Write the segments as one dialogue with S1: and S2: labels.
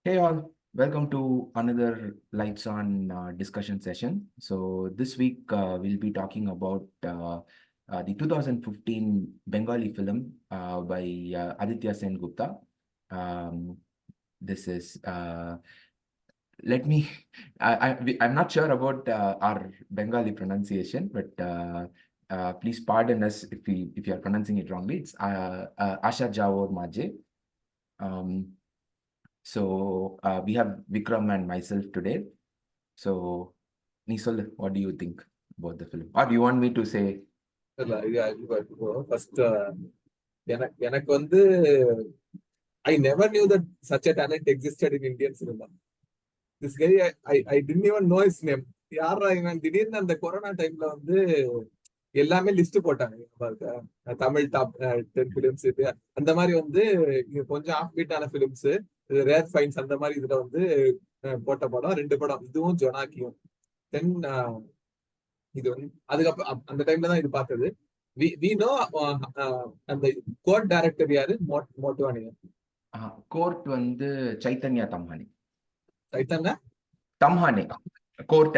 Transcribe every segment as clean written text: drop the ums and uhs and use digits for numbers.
S1: Hey all, welcome to another Lights On discussion session. So this week we'll be talking about the 2015 Bengali film by Aditya Sen Gupta. Um, this is let me I'm not sure about our Bengali pronunciation, but please pardon us if you are pronouncing it wrongly. It's Asha Jawor Maje. Um, we have Vikram and myself today. So, Nisal, what do you think about the film? Or do you want me to say?
S2: First, எனக்கு வந்து I never knew that such a talent existed in Indian cinema. This guy, I didn't even know his name. யாரா இவன் திடீர்னு அந்த corona டைம்ல வந்து எல்லாமே list போட்டாங்க தமிழ் டாப் 10 பிலிம்ஸ் இது அந்த மாதிரி வந்து கொஞ்சம் ஆஃப் பீட்டான பிலிம்ஸ் ரேர் ஃபைன்ஸ் அந்த மாதிரி இதுல வந்து போட்ட படம் 2 படம், இதுவும் ஜொனாக்கியும். தென் இது வந்து அதுக்கப்புறம் அந்த டைம்ல தான் இது பார்த்தது. we know அந்த கோர்ட் டைரக்டர் யாரு? மோட்டுவானி.
S1: கோர்ட் வந்து சைத்தன்யா தம்ஹானி.
S2: Chaitanya
S1: Tamhane court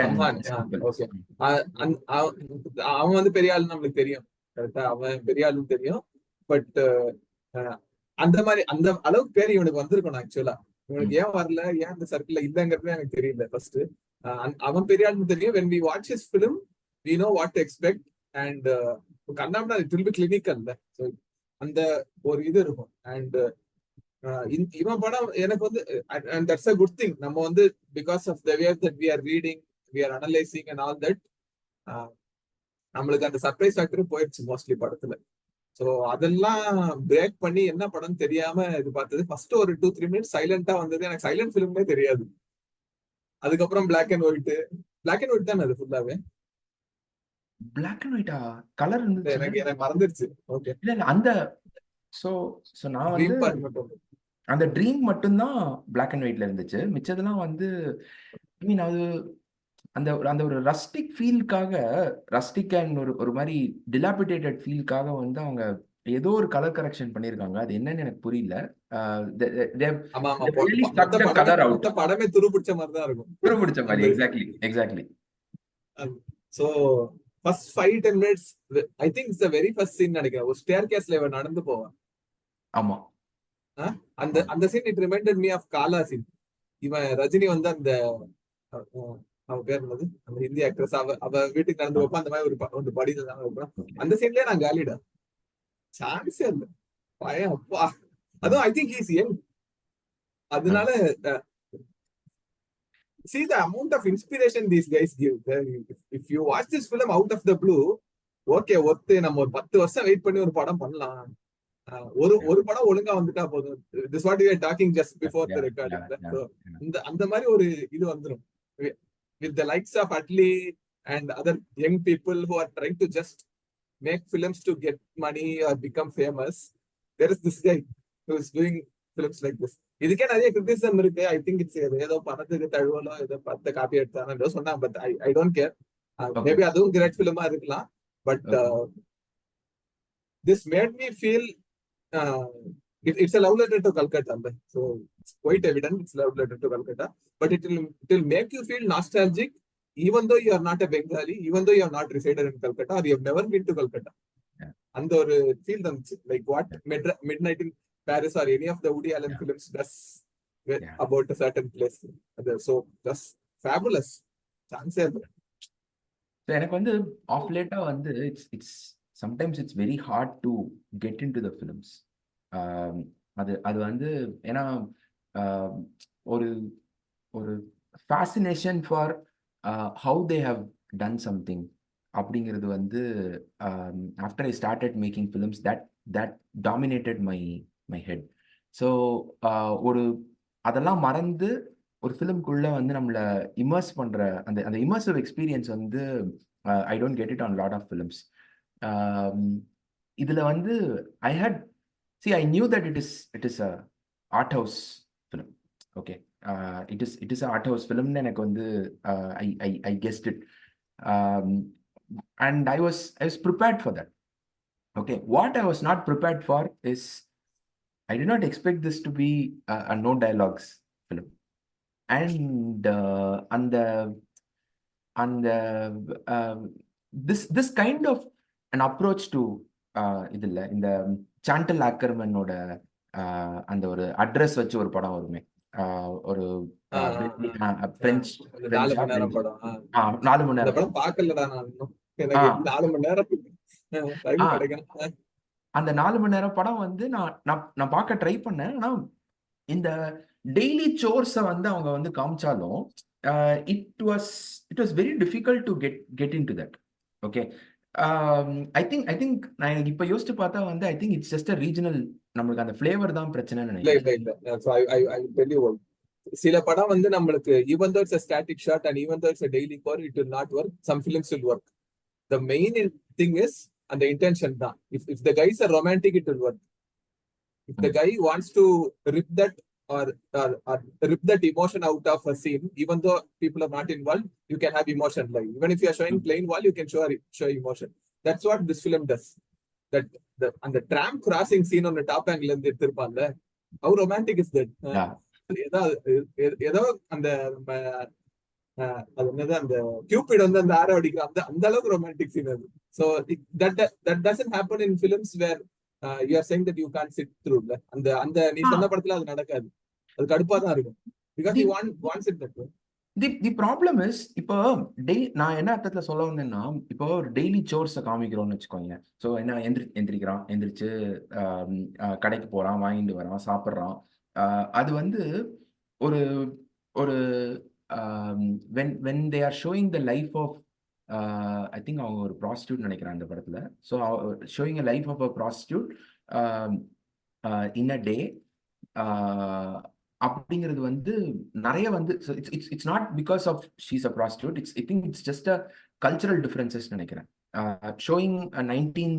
S2: okay. அவன் வந்து பெரிய ஆளு நம்மளுக்கு தெரியும், கரெக்டா? அவன் பெரிய ஆளுன்னு தெரியும். பட் அந்த மாதிரி அந்த அளவுக்கு பேர் இவனுக்கு வந்திருக்கணும். ஆக்சுவலா இவனுக்கு ஏன் வரல, ஏன் இந்த சர்க்கிள்ல இல்லங்கிறது எனக்கு தெரியல. ஃபர்ஸ்ட் அவன் பெரிய ஆளுன்னு தெரியும். when we watch his film we know what to expect and கண்ணாமனா it will be clinical. So அந்த ஒரு இது இருக்கும். அண்ட் இவன் படம் எனக்கு வந்து and that's a good thing. நம்ம வந்து because of the way that we are reading, we are analyzing and all that, நம்மளுக்கு அந்த சர்ப்ரைஸ் ஃபேக்டர் போயிடுச்சு மோஸ்ட்லி படத்துல. ஸோ அதெல்லாம் பிரேக் பண்ணி என்ன படம் தெரியாம இது பார்த்தது. ஃபர்ஸ்ட் ஒரு 2-3 மினிட்ஸ் சைலண்டா வந்தது. எனக்கு சைலண்ட் ஃபிலிம்னே தெரியாது. அதுக்கப்புறம் பிளாக் அண்ட் ஒயிட் தானே அது ஃபுல்லாவே.
S1: பிளாக் அண்ட் ஒயிட்டா? கலர் இருந்துச்சு,
S2: எனக்கு மறந்துருச்சு. ஓகே,
S1: இல்ல அந்த சோ நான் வந்து அந்த ட்ரீம் மட்டும்தான் பிளாக் அண்ட் ஒயிட்ல இருந்துச்சு. மிச்சதெல்லாம் வந்து ஐ மீன் அது அந்த அந்த ஒரு ரஸ்டிக் ஃபீல்காக, ரஸ்டிக் அண்ட் ஒரு மாதிரி டிலாபிடேட்டட் ஃபீல்காக வந்து அவங்க ஏதோ ஒரு கலர் கரெக்ஷன் பண்ணிருக்காங்க. அது என்னன்னு எனக்கு புரியல.
S2: படமே துருபிடிச்ச மாதிரி தான் இருக்கும்.
S1: துருபிடிச்ச மாதிரி, exactly.
S2: So first 5-10 minutes I think it's the very first scene நினைக்கிறேன். ஒரு ஸ்டேர் கேஸ்ல இவன் நடந்து போவான்.
S1: ஆமா,
S2: அந்த scene it reminded me of Kaala scene. இவன் ரஜினி வந்து அந்த அவ பேர் என்னது, அந்த ஹிந்தி ஆக்ட்ரஸ், அவ வீட்டுக்கு நடந்து வைப்பா. அந்த மாதிரி ஒரு படியில தான் வைப்பான். அந்த சீன்லயே நான் காலிடா, சான்ஸே இல்ல. பயம் அப்பா. அதுவும் ஐ திங்க் ஹீஸ் யங். அதனால see the amount of inspiration these guys give. If you watch this film out of the blue, okay, நம்ம ஒரு 10 வருஷம் வெயிட் பண்ணி ஒரு படம் பண்ணலாம். ஒரு படம் ஒழுங்கா வந்துட்டா போதும். This what we are talking just before the recording. So அந்த மாதிரி ஒரு இது வந்துரும். With the likes of Atlee and other young people who are trying to just make films to get money or become famous, there is this guy who is doing films like this. இதுக்கே நிறைய criticism இருக்கு. ஐ think it's ஏதோ பணத்துக்கு தழுவலோ ஏதோ படத்தை copy எடுத்தானோ சொன்னாங்க. But I don't care. Maybe அதுவும் great ஃபிலிமா இருக்கலாம். But this made me feel it's a love letter to Calcutta. So it's quite evident it's a love letter to Calcutta. But it will make you feel nostalgic even though you are not a Bengali, even though you have not resided in Calcutta or you have never been to Calcutta. And ஒரு feel like what Midnight in Paris or any of the Woody Allen films does about a certain place. So that's fabulous.
S1: எனக்கு வந்து of லேட்டா வந்து it's sometimes it's very hard to get into the films. அது வந்து ஏன்னா ஒரு ஒரு fascination for how they have done something அப்படிங்கிறது வந்து after I started making films that dominated my head. So ஒரு அதெல்லாம் மறந்து ஒரு ஃபிலிம்குள்ள வந்து நம்மளை இமர்ஸ் பண்ற அந்த இமர்சிவ் எக்ஸ்பீரியன்ஸ் வந்து I don't get it on lot of films. இதுல வந்து I knew that it is a art house film. Okay, it is a art house film. எனக்கு வந்து I guessed it, and I was prepared for that. Okay, what I was not prepared for is I did not expect this to be a no dialogues film. And அந்த அந்த this kind of an approach to இதுல இந்த sandal ஆக்கர்மனோட அந்த ஒரு address வச்சு ஒரு படம் வருமே, ஒரு பிரெஞ்சு
S2: அந்த 4 மணி நேரம் படம்.
S1: 4 மணி
S2: அந்த
S1: நேரம்
S2: படம் பார்க்கலடா நான் இன்னும். எனக்கு 4 மணி நேரம் டைம்
S1: ஆ
S2: கிடைக்கணும்.
S1: அந்த 4 மணி நேரம் படம் வந்து நான் பார்க்க ட்ரை பண்ணேன். ஆனா இந்த டெய்லி சோர்ஸை வந்து அவங்க வந்து காமிச்சாலும் it was very difficult to get in to that. Okay, I think நான் எனக்கு இப்போ யோசிச்சு பார்த்தா வந்து I think it's just a regional, நம்மளுக்கு அந்த ஃபிளேவர் தான் பிரச்சனைன்னு
S2: இல்ல
S1: நினைக்கிறேன்.
S2: இல்ல இல்ல. So I will tell you one. சில படம் வந்து நம்மளுக்கு even though it's a static shot and even though it's a daily core, it will not work. Some films will work. The main thing is and the intention தான். If the guy is a romantic, it will work. If the guy wants to rip that or rip that emotion out of a scene, even though people are not involved, you can have emotion. Like even if you are showing plain wall, you can show emotion. That's what this film does. That and the tram crossing scene on the top angle இருந்து எடுத்திருப்பான்ல, how romantic is that? ஏதோ அந்த அது என்னது அந்த cubit வந்து அந்த ஆரோ அடிக்கிற அந்த அளவுக்கு ரொமான்டிக் சீன் அது. So that doesn't happen in films where you are saying that you can't sit through. அந்த நீ சொன்ன படத்துல அது நடக்காது. அது கடுப்பா தான் இருக்கும். Because he wants it that way.
S1: The problem is, இப்போ நான் என்ன அர்த்தத்துல சொல்ல வந்தேன்னா, இப்போ ஒரு டெய்லி சோர்ஸை காமிக்கிறோம்னு வச்சுக்கோங்க. ஸோ என்ன எந்திரிக்கிறான், எந்திரிச்சு கடைக்கு போறான், வாங்கிட்டு வரான், சாப்பிட்றான். அது வந்து ஒரு ஒரு when they are showing the life of, I think அவங்க ஒரு ப்ராஸ்டியூட் நினைக்கிறேன் அந்த படத்துல. So showing a life of a prostitute in a day அப்படிங்கிறது வந்து நிறைய வந்து it's not because of she's a prostitute. I think it's just a cultural differences நினைக்கிறேன். ஷோயிங் 19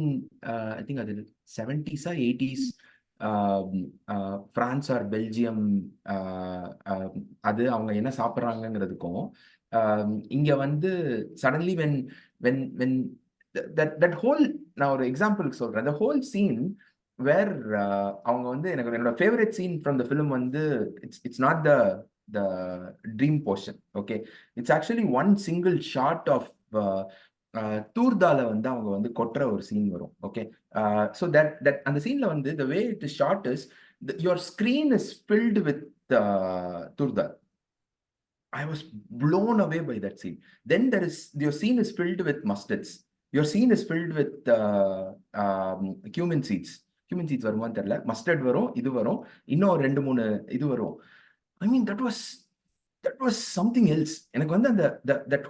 S1: ஐ திங்க் அது 70s 80s France R Belgium, அது அவங்க என்ன சாப்பிட்றாங்கிறதுக்கும் இங்க வந்து suddenly when when when that whole, நான் ஒரு எக்ஸாம்பிளுக்கு சொல்றேன், the whole scene where அவங்க வந்து எனக்கு என்னோட favourite scene from the film வந்து it's not the dream portion. Okay, it's actually one single shot of தூர்தால வந்து அவங்க வந்து கொட்டுற ஒரு சீன் வரும். ஓகே, ஸோ தட் அந்த சீன்ல வந்து the way it is shot is your screen is filled with தூர்தால். I was blown away by that scene. Then your scene is filled with mustards. Your scene is filled with cumin seeds. Cumin seeds வருமான்னு தெரியல, mustard வரும், இது வரும், இன்னும் 2-3 இது வரும். I mean that was something else. எனக்கு வந்து அந்த that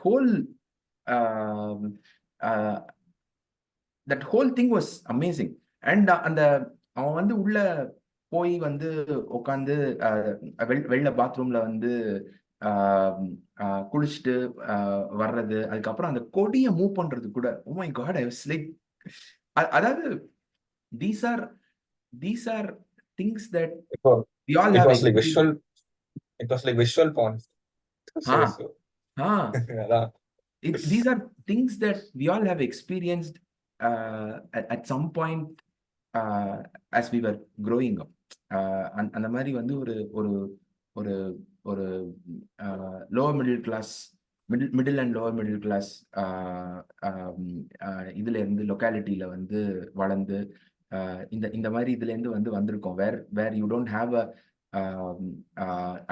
S1: whole thing was amazing. And அந்த அவன் வந்து உள்ள போய் வந்து உட்காந்து வெளில பாத்ரூம்ல வந்து குளிச்சுட்டு வர்றது, அதுக்கப்புறம் அந்த கொடியை மூவ் பண்றது கூட, oh my god, I was like, அதாவது these are things that we all have.
S3: It was like visual porn.
S1: These are things that we all have experienced at some point as we were growing up. அந்த மாதிரி வந்து ஒரு ஒரு ஒரு lower middle class, middle and lower middle class இதுல இருந்து லொக்காலிட்டியில வந்து வளர்ந்து இந்த மாதிரி இதுல இருந்து வந்து வந்திருக்கோம். Where you don't have a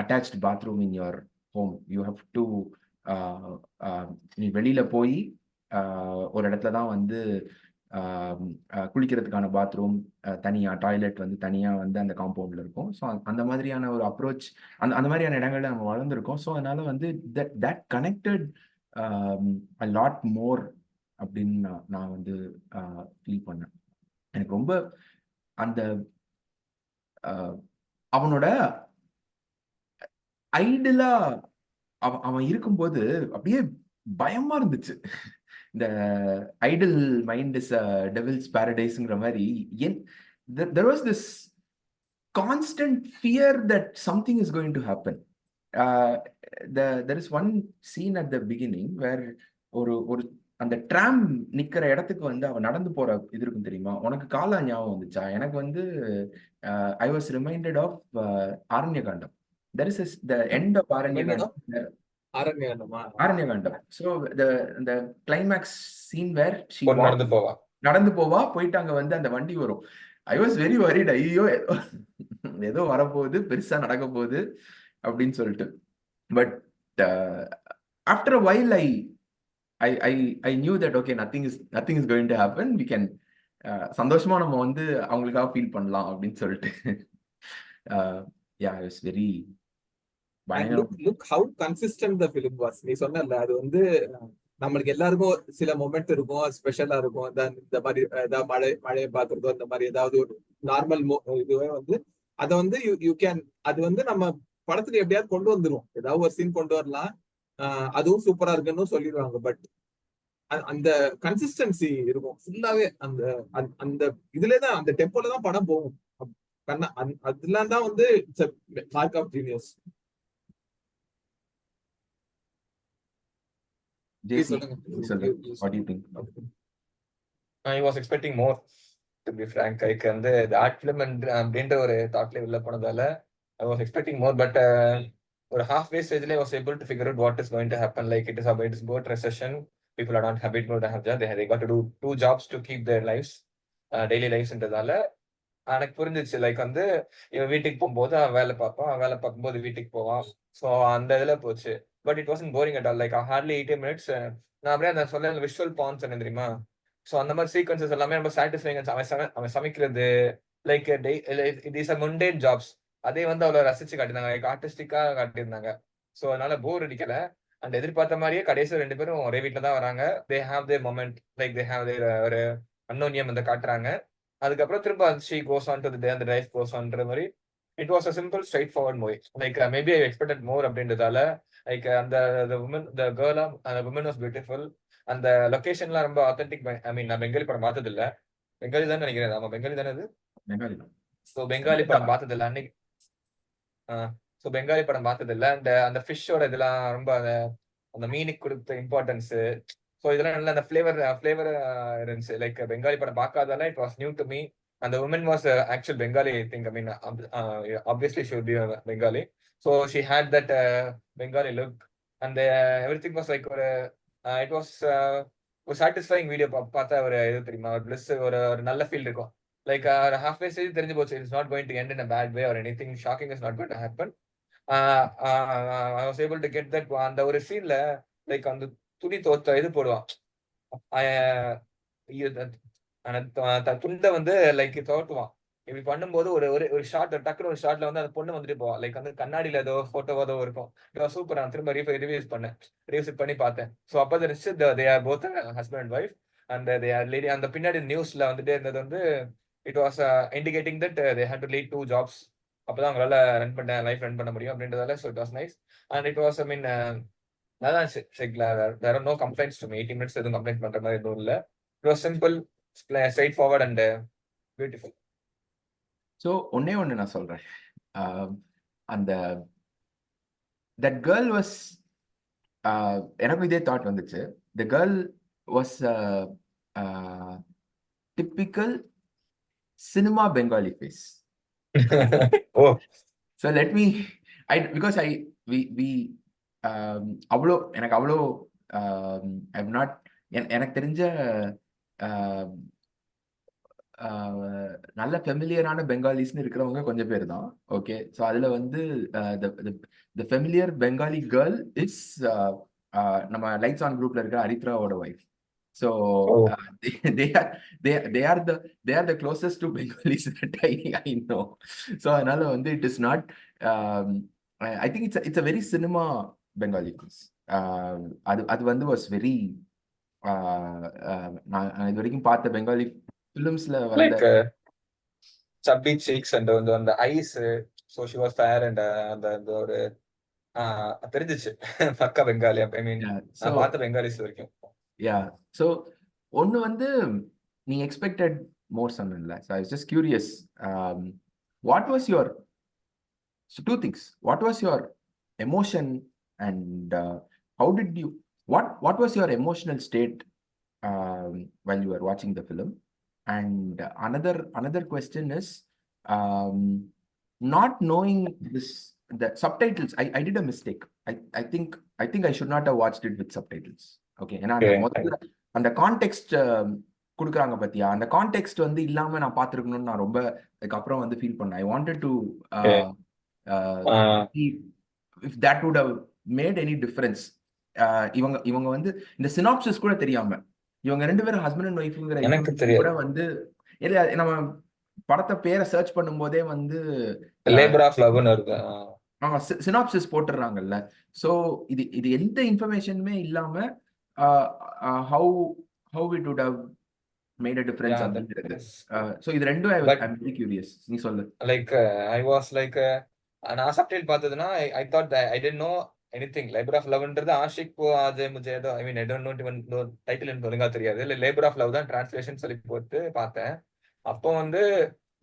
S1: attached bathroom in your home. You have to நீ வெளியில போய் ஒரு இடத்துல தான் வந்து குளிக்கிறதுக்கான பாத்ரூம் தனியா, டாய்லெட் வந்து தனியா வந்து அந்த காம்பவுண்ட்ல இருக்கும். ஸோ அந்த மாதிரியான ஒரு அப்ரோச், அந்த மாதிரியான இடங்கள்ல நம்ம வளர்ந்துருக்கோம். ஸோ அதனால வந்து that connected a lot more அப்படின்னு நான் வந்து ஃபீல் பண்ணேன். எனக்கு ரொம்ப அந்த அவனோட ஐடியலா அவன் இருக்கும்போது அப்படியே பயமா இருந்துச்சு. இந்த ஐடல் மைண்ட் இஸ் டெவில்ஸ் பாரடைஸ்ங்கிற மாதிரி there was this constant fear that something is going to happen. There is one scene at the beginning where ஒரு அந்த ட்ராம் நிக்கிற இடத்துக்கு வந்து அவன் நடந்து போற இது இருக்கும் தெரியுமா? உனக்கு காலா ஞாபகம் வந்துச்சா? எனக்கு வந்து I was reminded of Aaranya Kaandam. there is the end of
S2: என்னன்னா
S1: Aranyagandam.
S2: அரண்யமா
S1: Aranyagandam. So the climax scene where she
S3: பொண்ணு
S1: walks,
S3: நடந்து போவா.
S1: நடந்து போவா, போயிட்டு அங்க வந்து அந்த வண்டி வரும். I was very worried. ஐயோ ஏதோ வரப்போகுது, பெருசா நடக்க போகுது அப்படின்னு சொல்லிட்டு. But after a while I knew that okay, nothing is going to happen. We can சந்தோஷமா நம்ம வந்து அவங்களுக்காக ஃபீல் பண்ணலாம் அப்படின்னு சொல்லிட்டு. I was very
S2: and
S1: பயங்கரம்.
S2: look how consistent the film was. நீ சொன்னல அது வந்து நம்மளுக்கு எல்லாருக்கும் சில மொமெண்ட் இருக்கும், ஸ்பெஷலா இருக்கும். இந்த மாதிரி ஏதாவது மழையை பாக்குறதோ இந்த மாதிரி ஏதாவது ஒரு நார்மல் இதுவே வந்து அதை வந்து யூ கேன் அது வந்து நம்ம படத்துக்கு எப்படியாவது கொண்டு வந்துரும், ஏதாவது ஒரு சீன் கொண்டு வரலாம், அதுவும் சூப்பரா இருக்குன்னு சொல்லிடுவாங்க. பட் அந்த கன்சிஸ்டன்சி இருக்கும் ஃபுல்லாவே. அந்த அந்த இதுலதான் அந்த டெம்போல தான் படம் போகும். அதெல்லாம் தான் வந்து mark of genius.
S1: JC, what do you think?
S3: I was expecting more, to be frank. Like வந்து the art film அப்படின்ற ஒரு தாட்ல உள்ள போனதால I was expecting more, but ஒரு halfway stageல I was able to figure out what is going to happen. Like it is about recession. People are not happy to have job. They got to do 2 jobs to keep their lives, daily lives-ன்றதால எனக்கு புரிஞ்சிச்சு. Like வந்து இவன் வீட்டுக்கு போகும்போது அவன் வேலை பார்ப்பான், வேலை பார்க்கும்போது வீட்டுக்கு போவான். ஸோ அந்த இதுல போச்சு. But it wasn't boring at all. Like hardly 80 minutes. நான் அப்படியே அந்த சொல்ல விஷுவல் பான்ஸ் என்ன தெரியுமா? ஸோ அந்த மாதிரி சீக்வன்சஸ் எல்லாமே ரொம்ப சாட்டிஸ்ஃபைங். அவன் சமைக்கிறது like it is a முண்டேன் jobs. அதே வந்து அவ்வளோ ரசிச்சு காட்டியிருந்தாங்க, லைக் ஆர்டிஸ்டிக்கா காட்டியிருந்தாங்க. ஸோ அதனால போர் அடிக்கல. அண்ட் எதிர்பார்த்த மாதிரியே கடைசி 2 பேரும் ஒரே வீட்டில் தான் வராங்க. They have their moment, like they have their ஒரு அன்னோன்யம் அந்த காட்டுறாங்க. அதுக்கப்புறம் திரும்ப she goes on to the day and the life goes on ன்ற மாதிரி. It was a simple straightforward movie. Like maybe I expected more அப்படின்றதால like அந்த the woman was beautiful. அந்த லொகேஷன்லாம் ரொம்ப authentic. I mean நான் பெங்காலி படம் பார்த்தது இல்ல. பெங்காலி தான் நினைக்கிறேன். ஆமா பெங்காலி தானே அது. ஸோ பெங்காலி படம் பார்த்தது இல்லை அன்னைக்கு. ஸோ பெங்காலி படம் பார்த்தது இல்லை. அந்த ஃபிஷ்ஷோட இதெல்லாம் ரொம்ப அந்த மீனுக்கு கொடுத்த இம்பார்ட்டன்ஸ். ஸோ இதெல்லாம் நல்ல அந்த ஃபிளேவர் இருந்துச்சு. லைக் பெங்காலி படம் பார்க்காதால it was new to me. அந்த woman was actual Bengali thing. I mean obviously she would be Bengali. So she had that Bengali look and everything was like ஒரு இட் வாஸ் ஒரு சாட்டிஸ்ஃபைங் வீடியோ. பார்த்தா ஒரு இது தெரியுமா, ஒரு பிளஸ், ஒரு நல்ல ஃபீல் இருக்கும். லைக் halfway stage தெரிஞ்சு போச்சு, it's not going to end in a bad way or anything shocking is not going to happen. I was able to get that. அந்த ஒரு சீன்ல லைக் அந்த துணி தோத்த இது போடுவான், துண்டை வந்து லைக் தோட்டுவான். இப்படி பண்ணும்போது ஒரு ஒரு ஷார்ட் டக்குனு ஒரு ஷார்ட்ல வந்து அந்த பொண்ணு வந்துட்டு போவான். லைக் வந்து கண்ணாடியில ஏதோ போட்டோவோ ஏதோ இருக்கும். சூப்பர். நான் திரும்ப ரிவ்யூஸ் பண்ணி பார்த்தேன். ஸோ அப்போ தெரிஞ்சு they are both husband and wife and they are lady. அந்த பின்னாடி நியூஸ்ல வந்துட்டு இருந்தது வந்து it was indicating that they had to lead 2 jobs. அப்பதான் அவங்களால லைஃப் ரன் பண்ண முடியும் அப்படின்றதால. So it was nice and it was I mean அதான் there are no complaints to me. 80 minutes எதுவும் கம்ப்ளைண்ட் பண்ற மாதிரி எதுவும் இல்லை. It was simple, straight forward and beautiful.
S1: So ஒன்னே ஒன்று நான் சொல்றேன். அந்த தட் கேர்ள் வாஸ், எனக்கும் இதே தாட் வந்துச்சு. The girl was typical cinema Bengali face.
S3: Oh,
S1: so let me because we அவ்வளோ எனக்கு அவ்வளோ ஐம் நாட் எனக்கு தெரிஞ்ச நல்ல ஃபெமிலியரான பெங்காலிஸ்னு இருக்கிறவங்க கொஞ்சம் பேர் தான். ஓகே, ஸோ அதில் வந்து the familiar Bengali girl is நம்ம லைட்ஸ் ஆன் குரூப்ல இருக்கிற ஹரித்ராவோட wife. So they are the closest to Bengalis that I know. So அதனால வந்து it is not, I think it's a very cinema Bengali piece. அது வந்து வாஸ் வெரி, நான் இது வரைக்கும் பார்த்த பெங்காலி ஃபிலிம்ஸ்ல
S3: like
S1: வந்த
S3: chubby cheeks and அந்த eyes. So she was fair and அந்த ஒரு தெரிஞ்சிச்சு பக்கா பெங்காலி. ஐ மீன் நான் பார்த்த பெங்காலிஸ் வரைக்கும்.
S1: ஸோ ஒன்று வந்து நீ எக்ஸ்பெக்டட் மோர் சொன்னல. So I was just curious, what was your, so 2 things. What was your emotion and how did you, what was your emotional state while you were watching the film? And another question is, not knowing this the subtitles, I did a mistake. I think I should not have watched it with subtitles. Okay, ஏன்னா அந்த
S3: Okay.
S1: முதல்ல அந்த contact கொடுக்குறாங்க பத்தியா, அந்த contact வந்து இல்லாம நான் பார்த்துருக்கணும்னு நான் ரொம்ப அதுக்கப்புறம் வந்து ஃபீல் பண்ணேன். I wanted to
S3: Okay.
S1: If that would have made any difference. இவங்க வந்து இந்த சினாப்சிஸ் கூட தெரியாம இவங்க ரெண்டு பேரும் ஹஸ்பண்ட் அண்ட் ஒய்ஃப்ங்கிற
S3: எனக்கு
S1: இன்ஃபர்மேஷன்
S3: தெரியாது.
S1: கூட வந்து இல்ல, நம்ம படத்தை பேரை சர்ச் பண்ணும்போதே வந்து
S3: லேபர் ஆஃப் லவ்னு இருக்கு.
S1: சினாப்சிஸ் போட்டுறாங்கல்ல. ஸோ இது எந்த இன்ஃபர்மேஷனுமே இல்லாம how how it would have made a difference
S3: Yeah, that
S1: அப்படிங்கிறது.
S3: is.
S1: ஸோ இது ரெண்டும்
S3: But
S1: ஐம் வெரி கியூரியஸ். நீ சொல்லு.
S3: like I was like நான் சப்டைட்டில் பார்த்ததுன்னா I thought that I didn't know anything. Labour of லவ்ன்றது ஆஷிக் போ ஆஜே முஜே ஏதோ I mean I don't know இவன் டைட்டில் எனக்கு ஒழுங்கா தெரியாது. இல்லை லேபர் ஆஃப் லவ் தான் டிரான்ஸ்லேஷன் சொல்லி போட்டு பார்த்தேன். அப்போ வந்து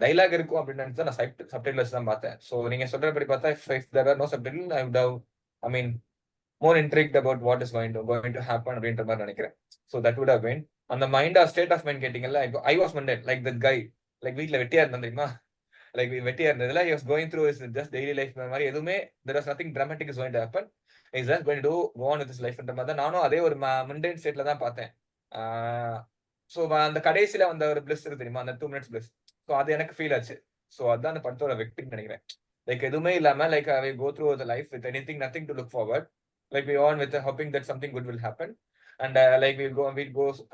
S3: டைலாக் இருக்கும் அப்படின்னு நினைச்சு நான் சப்டைட்டில் வச்சு தான் பார்த்தேன். ஸோ நீங்க சொல்றபடி பார்த்தா if there are no subtitle I would have I mean more intrigued about what is going to happen அப்படின்ற மாதிரி நினைக்கிறேன். So that would have been அந்த மைண்ட் ஸ்டேட் ஆஃப் மைண்ட் கேட்டீங்கல்ல. I was minded like that guy like வீட்டில் வெட்டியா இருந்தா தெரியுமா, like வெட்டியா இருந்ததுல he was going through his just daily life மாதிரி எதுவுமே there was nothing dramatic is going to happen. He's just going to go on with his life ன்ற மாதிரி தான் நானும் அதே ஒரு மண்டேன் ஸ்டேட்ல தான் பார்த்தேன். ஸோ அந்த கடைசியில வந்த ஒரு பிளஸ் இருக்கு தெரியுமா, அந்த 2 minutes பிளஸ். ஸோ அது எனக்கு ஃபீல் ஆச்சு. ஸோ அதுதான் அந்த படத்தோட வெக்டின்னு நினைக்கிறேன். லைக் எதுவுமே இல்லாம like we go through the life with anything nothing to look forward. Like we on with hoping that something good will happen. And like we'll go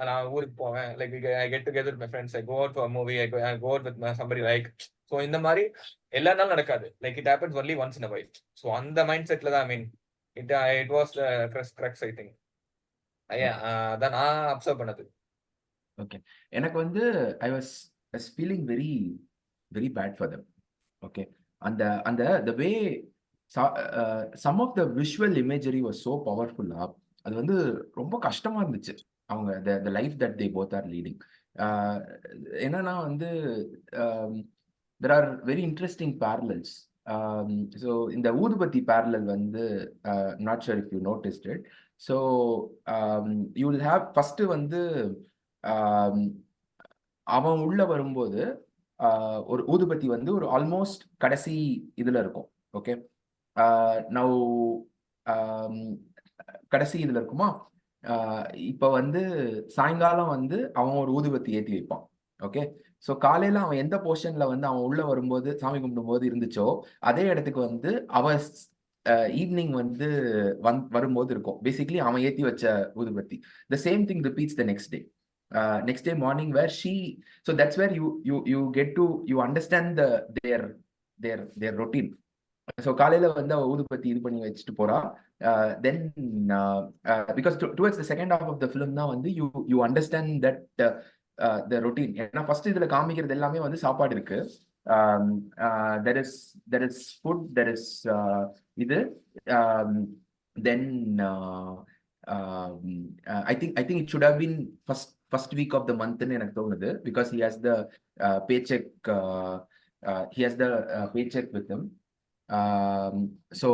S3: நான் ஊருக்கு போவேன். Like I get together with my friends. I go out for a movie. I go out with somebody like. So இந்த மாதிரி எல்லா நாளும் நடக்காது. Like it happens only once in a while. So அந்த mind செட்ல தான் I mean it was the crux I think. அதான் நான் அப்சர்வ் பண்ணது.
S1: ஓகே, எனக்கு வந்து I was feeling very very bad for them. Okay, அந்த அந்த the way some of the visual imagery was so பவர்ஃபுல்லா, அது வந்து ரொம்ப கஷ்டமா இருந்துச்சு. அவங்க the life that they both are leading. என்னன்னா வந்து there are very interesting parallels. So இந்த ஊதுபத்தி பேரலல் வந்து not sure if you noticed it. So you will have first வந்து அவன் உள்ள வரும்போது ஒரு ஊதுபத்தி வந்து ஒரு ஆல்மோஸ்ட் கடைசி இதுல இருக்கும். ஓகே, நவ் கடைசி இதுல இருக்குமா, இப்ப வந்து சாயங்காலம் வந்து அவன் ஒரு ஊதுபத்தி ஏத்தி வைப்பான். ஓகே, ஸோ காலையில அவன் எந்த போர்ஷன்ல வந்து அவன் உள்ள வரும்போது சாமி கும்பிடும் போது இருந்துச்சோ அதே இடத்துக்கு வந்து அவன் ஈவினிங் வந்து வரும்போது இருக்கும். பேசிக்லி அவன் ஏத்தி வச்ச ஊதுபத்தி. The same thing repeats the next day morning where so that's where you get to understand their routine. So காலையில வந்து அவ ஊதுபத்தி இது பண்ணி வச்சுட்டு போறா. Then because towards the second half of the film தான் வந்து you understand that the routine. ஏன்னா ஃபர்ஸ்ட் இதுல காமிக்கிறது எல்லாமே வந்து சாப்பாடு இருக்கு. there is food, there is இது then I think it should have been first week of the month ன்னு எனக்கு தோணுது, because he has the paycheck with him. So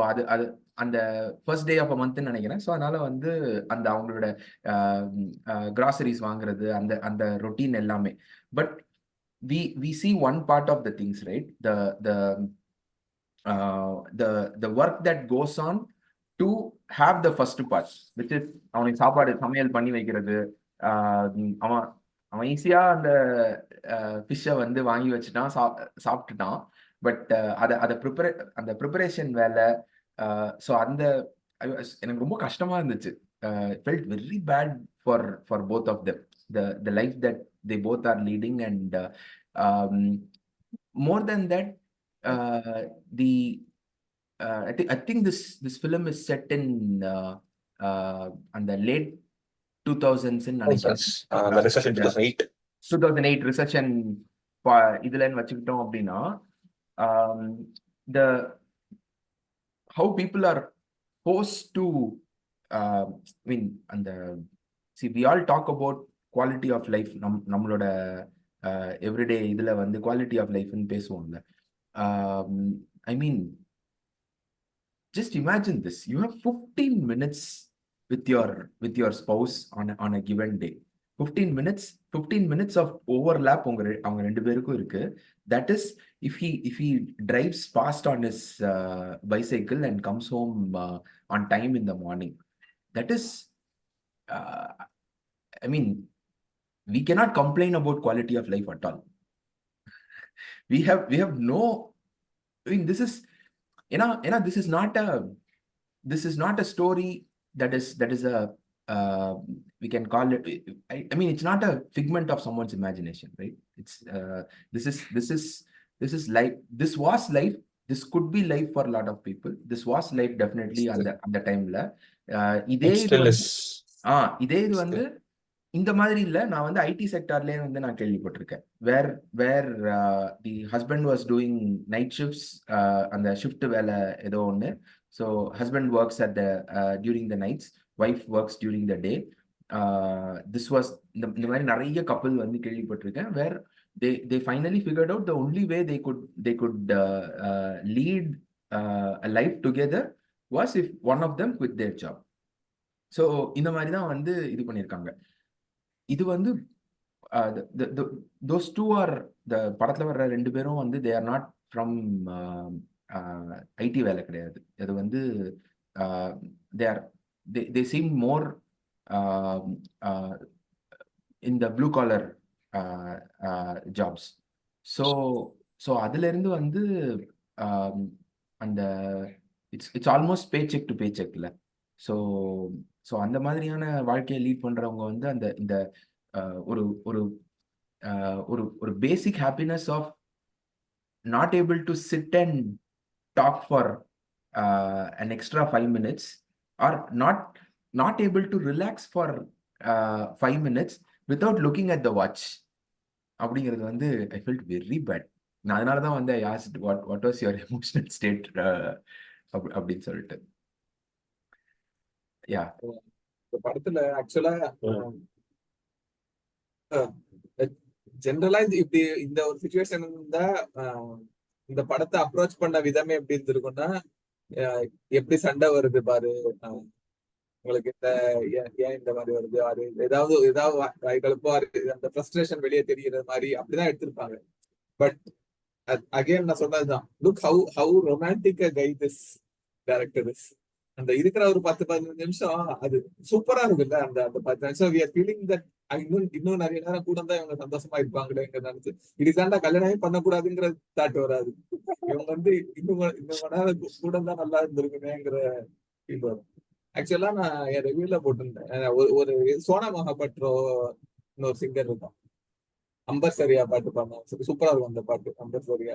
S1: அது அந்த ஃபர்ஸ்ட் டே ஆஃப் அ மந்த்னு நினைக்கிறேன். ஸோ அதனால வந்து அந்த அவங்களோட கிராசரிஸ் வாங்குறது அந்த ரொட்டீன் எல்லாமே. But we see one part of the things, right? The work that goes on to have the first part, which is அவனுக்கு சாப்பாடு சமையல் பண்ணி வைக்கிறது. அவன் ஈஸியா அந்த ஃபிஷ்ஷை வந்து வாங்கி வச்சுட்டான், சாப்பிட்டுட்டான். பட் அந்த ப்ரிப்பரேஷன் வேலை, ஸோ அந்த எனக்கு ரொம்ப கஷ்டமா இருந்துச்சு. felt very bad for both of them, the life that they both are leading. And more than that, I think this film is set in the late 2000s in
S3: the recession
S1: 2008 recession இதுலன்னு வச்சுக்கிட்டோம் அப்படின்னா, how people are forced to I mean see, we all talk about quality of life. நம்மளோட everyday இதுல வந்து quality of லைஃப்னு பேசுவோம்ல. I mean, just imagine this. You have 15 minutes with your spouse on a given day. 15 minutes of overlap அவங்க ரெண்டு பேருக்கும் இருக்கு. That is if he drives fast on his bicycle and comes home on time in the morning. That is I mean, we cannot complain about quality of life at all. We have no, I mean, this is this is not a story that is a we can call it, I mean, it's not a figment of someone's imagination, right? It's this is life. This was life. This could be life for a lot of people. This was life definitely அந்த டைம்ல. இதே
S3: It
S1: இது
S3: still
S1: வந்து
S3: is.
S1: இதே இது வந்து இந்த மாதிரி இல்ல. நான் வந்து ஐடி செக்டார்லயே வந்து நான் கேள்விப்பட்டிருக்கேன். Where the husband was doing night shifts. அந்த ஷிஃப்ட் வேலை ஏதோ ஒன்று. So husband works at the during the nights, wife works during the day. This was இந்த மாதிரி நிறைய கப்பல் வந்து கேள்விப்பட்டிருக்கேன். Where they finally figured out the only way they could lead a life together was if one of them quit their job. So இந்த மாதிரி தான் வந்து இது பண்ணியிருக்காங்க. இது வந்து those two are the படத்துல வர்ற ரெண்டு பேரும் வந்து they are not from IT வேலை கிடையாது. அது வந்து they seem more in the blue collar jobs. So அதுல இருந்து வந்து அந்த it's almost pay cheque to pay செக்ல. ஸோ அந்த மாதிரியான வாழ்க்கையை லீட் பண்றவங்க வந்து அந்த இந்த ஒரு ஒரு ஒரு basic happiness of not able to sit and talk for an extra 5 minutes or not able to relax for 5 minutes without looking at the watch அப்படிங்கிறது வந்து I felt very bad. நான் அதனால தான் வந்து I asked what was your emotional state அப்படின்னு சொல்லிட்டு. யா,
S2: இந்த படத்துல ஆக்சுவலா ஜென்ரலா இப்படி இந்த ஒரு சிச்சுவேஷன் இருந்தா இந்த படத்தை அப்ரோச் பண்ண விதமே எப்படி இருந்திருக்கும்னா, எப்படி சண்டை வருது பாரு, உங்களுக்கு இந்த ஏன் இந்த மாதிரி வருது, அது ஏதாவது வாய்களுப்போ அந்த ஃப்ரஸ்ட்ரேஷன் வெளியே தெரிகிற மாதிரி அப்படிதான் எடுத்திருப்பாங்க. பட் அகைன் நான் சொன்னதுதான், look how romantic guy this director is. அந்த இருக்கிற ஒரு 10-15 நிமிஷம் அது சூப்பரா இருக்குல்ல. அந்த 10 நிமிஷம் we are feeling that இன்னும் நிறைய நேரம் கூட தான் இவங்க சந்தோஷமா இருப்பாங்களேங்க நினைச்சு இது தாண்டா கல்யாணமே பண்ணக்கூடாதுங்கிற தாட் வராது. இவங்க வந்து இன்னும் நேரம் கூட தான் நல்லா இருந்திருக்குமேங்கிற ஃபீல் வரும். ஆக்சுவலா நான் என் ரிவ்யூல போட்டிருந்தேன், ஒரு சோனா மகாபட்ரோ இன்னொரு சிங்கர் இருக்கும், அம்பர் சரியா பாட்டு பாடினா சூப்பரா இருக்கும் அந்த பாட்டு. அம்பர் சரியா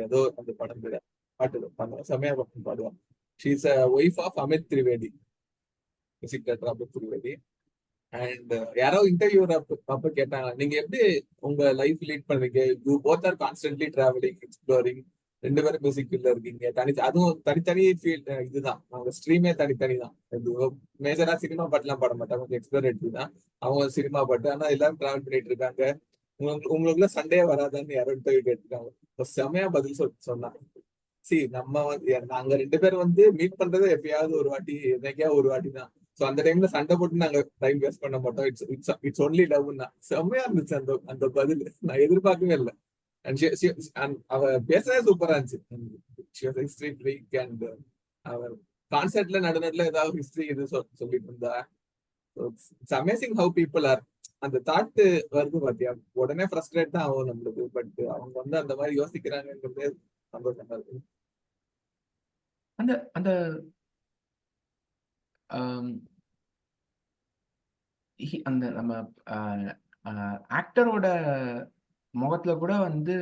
S2: ஏதோ அந்த படம் பாட்டு பாடுவான், செமையா பாடுவான். She's a wife of Amit Trivedi, music director Amit Trivedi. And யாரோ இன்டர்வியூ அப்ப கேட்டாங்க, நீங்க எப்படி உங்க லைஃப் லீட் பண்ணுவீங்க, you both are constantly travelling exploring, ரெண்டு பேரும் மியூசிக் ஃபீல்ட்ல இருக்கீங்க, அதுவும் தனித்தனி ஃபீல்ட் இதுதான், அவங்க ஸ்ட்ரீமே தனித்தனி தான். மேஜரா சினிமா பாட்டுலாம் பாட மாட்டாங்க, கொஞ்சம் எக்ஸ்ப்ளோரேட்டரி தான் அவங்க சினிமா பாட்டு. ஆனா எல்லாரும் டிராவல் பண்ணிட்டு இருக்காங்க, உங்களுக்குள்ள சண்டே வராதான்னு யாரோ இன்டர்வியூ கேட்டிருக்காங்க. செமையா பதில் சொன்னாங்க. நாங்க ரெண்டு பேரும் வந்து மீட் பண்றது எப்பயாவது ஒரு வாட்டி, என்னைக்காவது ஒரு வாட்டி தான். சோ அந்த டைம்ல சண்டை போட்டு நாங்க டைம் வேஸ்ட் பண்ண மாட்டோம், இட்ஸ் ஒன்லி லவ்னா. செம்மையா இருந்துச்சு அந்த பதில், நான் எதிர்பார்க்கவே இல்லை. அவ பேசுறதே சூப்பரா இருந்துச்சு. ஹிஸ்டரி ஃப்ரீக் அண்ட் அவர் கான்சர்ட்ல நடுநடுல ஏதாவது ஹிஸ்டரி இது சொல்லிட்டு இருந்தா. It's amazing how people are. அந்த தாட்டு வருது பாத்தியா, உடனே ஃப்ரஸ்ட்ரேட் தான் ஆகும் நம்மளுக்கு. பட் அவங்க வந்து அந்த மாதிரி யோசிக்கிறாங்கிறதே சந்தோஷமா இருக்கு.
S1: அந்த அந்த நம்ம ஆக்டரோட முகத்துல கூட வந்து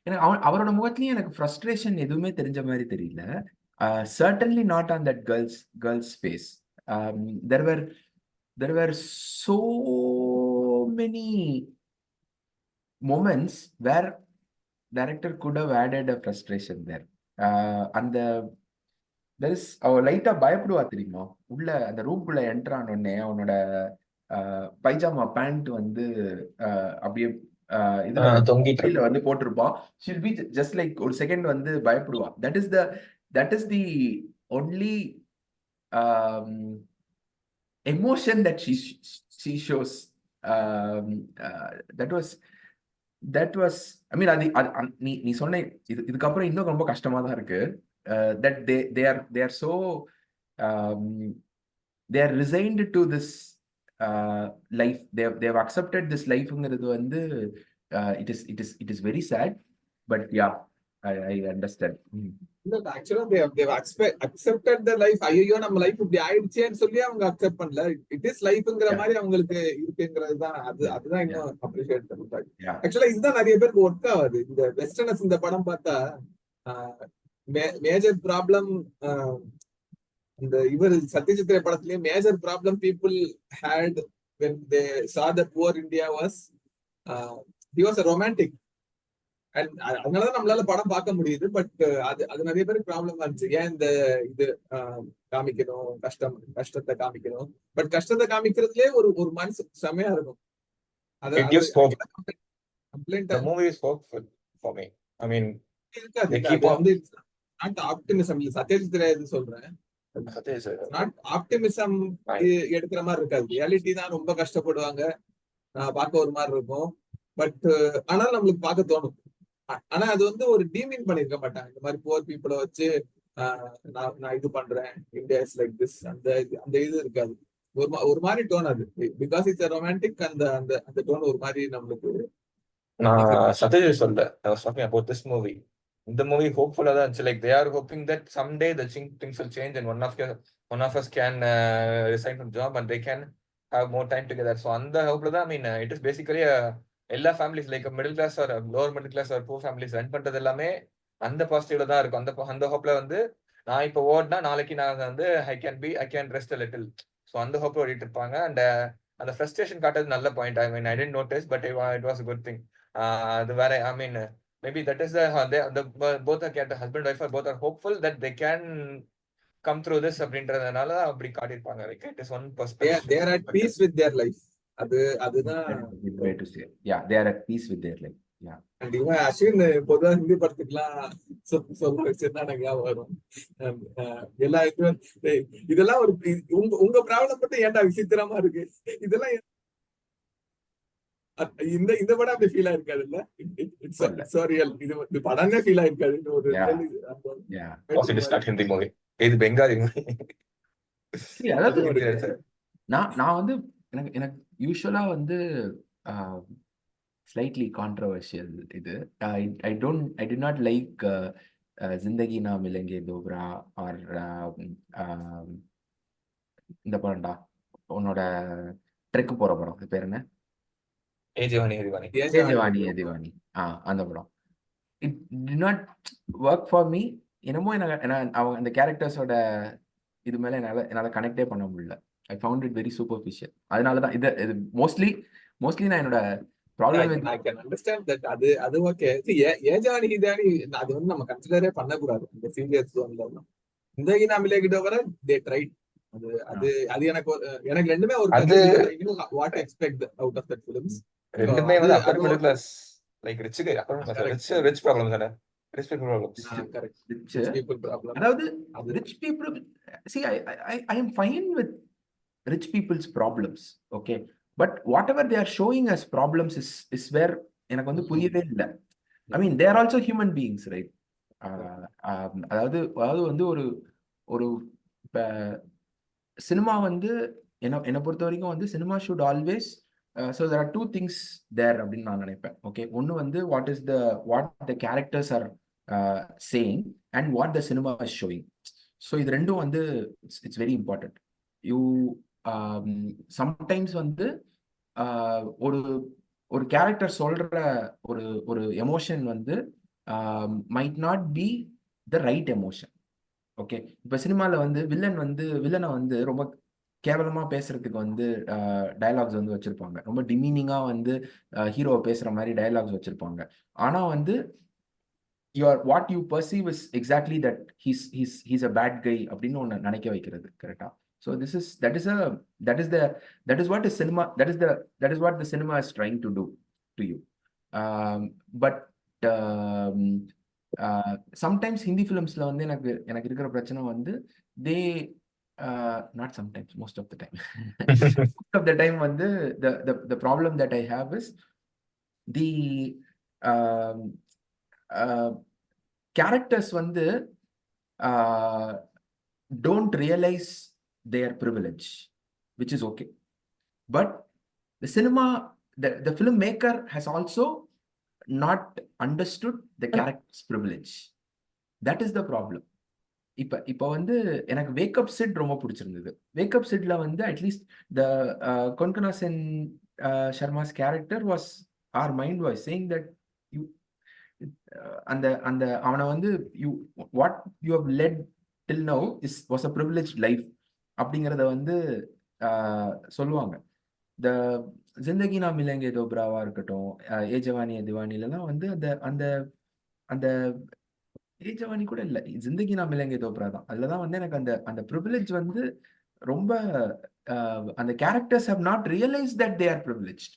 S1: எனக்கு அவரோட முகத்துலயும் எனக்கு ஃப்ரஸ்ட்ரேஷன் எதுவுமே தெரிஞ்ச மாதிரி தெரியல. Certainly not on that girl's face. there were so many moments where director could have added a frustration there. அந்த there is லைட்டா பயப்படுவா தெரியுமா, உள்ள அந்த ரூம்குள்ள என்டர் ஆனோடனே அவனோட பைஜாமா பேண்ட் வந்து அப்படியே இதுல தொங்கிட்டு வந்து போட்டிருப்பான். she'll be just like ஒரு செகண்ட் வந்து பயப்படுவா. that is the only emotion that she shows, um, that was I mean நீ சொன்ன இதுக்கப்புறம் இன்னும் ரொம்ப கஷ்டமா தான் இருக்கு. That they are so um, they are resigned to this life. They have accepted this lifeங்கிறது வந்து it is very sad, but yeah, I understand.
S2: ஆக்சுவலா தேவ் அக்செப்டட் த லைஃப். ஐயோ நம்ம லைஃப் இப்படி ஆயிடுச்சேன்னு சொல்லி அவங்க அக்செப்ட் பண்ணல. இட் இஸ் லைஃப்ங்கிற மாதிரி அவங்களுக்கு இருக்குங்கிறது தான். அதுதான் இன்னும் அப்ரிஷியேட் பண்ணுறாங்க. ஆக்சுவலா இதுதான் நிறைய பேருக்கு ஒர்க் ஆகுது. இந்த வெஸ்டர்னஸ் இந்த படம் பார்த்தா மேஜர் ப்ராப்ளம், இந்த இவர் சத்யஜித்ரே படத்துலயும் major problem people had when they saw the poor India was he was a romantic. And அதனாலதான் நம்மளால படம் பார்க்க முடியுது. பட் அது நிறைய பேருக்கு ப்ராப்ளம் இருந்துச்சு. ஏன் இந்த இது காமிக்கணும், கஷ்டத்தை காமிக்கணும். பட் கஷ்டத்தை காமிக்கிறதுலே ஒரு மனசு செமையா இருக்கும். சத்யஜித் ரே சொல்றேன், ஆப்டிமிசம் எடுக்கிற மாதிரி இருக்காது. ரியாலிட்டி தான் ரொம்ப கஷ்டப்படுவாங்க, பார்க்க ஒரு மாதிரி இருக்கும். பட் ஆனாலும் நம்மளுக்கு பார்க்க தோணும். ஆனா அது வந்து ஒரு டீமின் பண்ணிருக்க மாட்டாங்க. இந்த மாதிரி புவர் பீப்புளை வச்சு நான் இது பண்றேன், இந்தியா இஸ் லைக் திஸ், அந்த இது இருக்காது. ஒரு மாதிரி டோன் அது. Because it's romantic. அந்த டோன் ஒரு மாதிரி நம்மளுக்கு.
S3: நான் சத்யஜித் சொல்றேன், I was talking about this movie. இந்த மூவி ஹோப்ஃபுல்லா தான் இருந்துச்சு. Like they are hoping that someday the things will change and one of us can resign from job and they can have more time together. So அந்த ஹோப்ல தான், I mean it is basically எல்லா families like middle class or lower middle class or poor families run பண்றது எல்லாமே அந்த பாசிட்டிவ்ல தான் இருக்கும். அந்த ஹோப்ல வந்து நான் இப்போ ஓடினா நாளைக்கு நான் வந்து I can rest little. So அந்த ஹோப்ல ஓடிட்டு இருப்பாங்க. அண்ட் அந்த ஃப்ரஸ்ட்ரேஷன் காட்டுறது நல்ல point. I mean I didn't notice, but it was a good thing. அது வேற, I mean maybe that is the both are husband wife are both are hopeful that they can come through this அப்படின்றதுனால அப்படி காட்டியிருப்பாங்க. Like it is one perspective.
S2: they are at peace with their life. அதுதான்
S1: way to say. Yeah, they are at peace with their life. Yeah.
S2: And இவன் அஸ்வின் பொதுவா ஹிந்தி படத்துக்குலாம் சொல்ல வச்சிருந்தா எனக்கு வரும். இதெல்லாம் ஒரு உங்க ப்ராப்ளம் மட்டும் ஏன்டா விசித்திரமா இருக்கு. இதெல்லாம் இந்த படம் அப்படி ஃபீல் ஆயிருக்காது இல்ல. It's real. இது படமே ஃபீல் ஆயிருக்காது.
S3: ஹிந்தி மூவி இது பெங்காலி மூவி.
S1: நான் வந்து எனக்கு யூஸ்வலா வந்து ஸ்லைட்லி கான்ட்ரவர்ஷியல் இது. I did not like Zindagi நா மிலேங்கே தோப்ரா ஆர் இந்த படம்டா உன்னோட ட்ரெக் போற படம், அது பேர் என்ன?
S3: ஏ ஜவானி
S1: திவானி. அந்த படம் it did not work for me. என்னமோ அவங்க அந்த கேரக்டர்ஸோட இது மேல என்னால கனெக்டே பண்ண முடியல. I found it very superficial. அதனாலதான் இது மோஸ்ட்லி நான் என்னோட problem.
S2: I can understand that. அது ஓகே. ஏஜானி ஹிதானி அது வந்து நம்ம கன்சிடரே பண்ணக்கூடாது இந்த சீரியஸ் ஜோன்ல. இந்த நாமிலே கிட்ட வர they tried. அது எனக்கு ரெண்டுமே ஒரு what I expect out of that films.
S3: ரெண்டுமே வந்து upper middle class like rich problem தானே. Rich people problems.
S2: Correct.
S1: Rich
S2: people problem.
S1: அதாவது rich people, see, I am fine with rich people's problems, okay, but whatever they are showing as problems is where எனக்கு வந்து புரியவே இல்லை. I mean they are also human beings, right? அதாவது வந்து ஒரு cinema வந்து என்னை பொறுத்த வரைக்கும் வந்து cinema should always so there are two things there அப்படின்னு நான் நினைப்பேன். ஓகே, ஒன்று வந்து what the characters are saying and what the cinema is showing. So இது ரெண்டும் வந்து it's very important. You sometimes வந்து ஒரு கேரக்டர் சொல்ற ஒரு எமோஷன் வந்து might not be the right emotion. Okay, இப்போ சினிமாவில் வந்து வில்லனை வந்து ரொம்ப கேவலமா பேசுறதுக்கு வந்து டயலாக்ஸ் வந்து வச்சிருப்பாங்க. ரொம்ப டிமீனிங்கா வந்து ஹீரோவை பேசுற மாதிரி டயலாக்ஸ் வச்சிருப்பாங்க. ஆனா வந்து what you perceive is exactly that he's a bad guy அப்படின்னு ஒன்று நினைக்க வைக்கிறது. கரெக்டா? So that is what the cinema is trying to do to you. But sometimes Hindi ஃபிலிம்ஸ்ல வந்து எனக்கு இருக்கிற பிரச்சனை வந்து Not sometimes, most of the time. Most of the time வந்து the problem that I have is the um, uh, characters வந்து don't realize their privilege, which is okay. But the cinema, the filmmaker has also not understood the character's privilege. That is the problem. இப்ப வந்து எனக்கு wake up chit ரொம்ப பிடிச்சிருந்தது. Wake up சிட்ல வந்து at least the Konkona Sen Sharma's character was our mind voice saying that you அந்த அந்த அவனை வந்து you what you have led till now was a privilege life அப்படிங்கிறத வந்து சொல்லுவாங்க. த ஜிந்தகி நா மிலேங்கே தோப்ராவா இருக்கட்டும், ஏ ஜவானி திவானிலலாம் வந்து அந்த அந்த அந்த ஏ ஜவானி கூட இல்ல, ஜிந்தகி நா மிலேங்கே தோப்ரா தான். அதுலதான் வந்து எனக்கு அந்த அந்த ப்ரிவிலேஜ் வந்து ரொம்ப அந்த characters have not realise that they are privileged.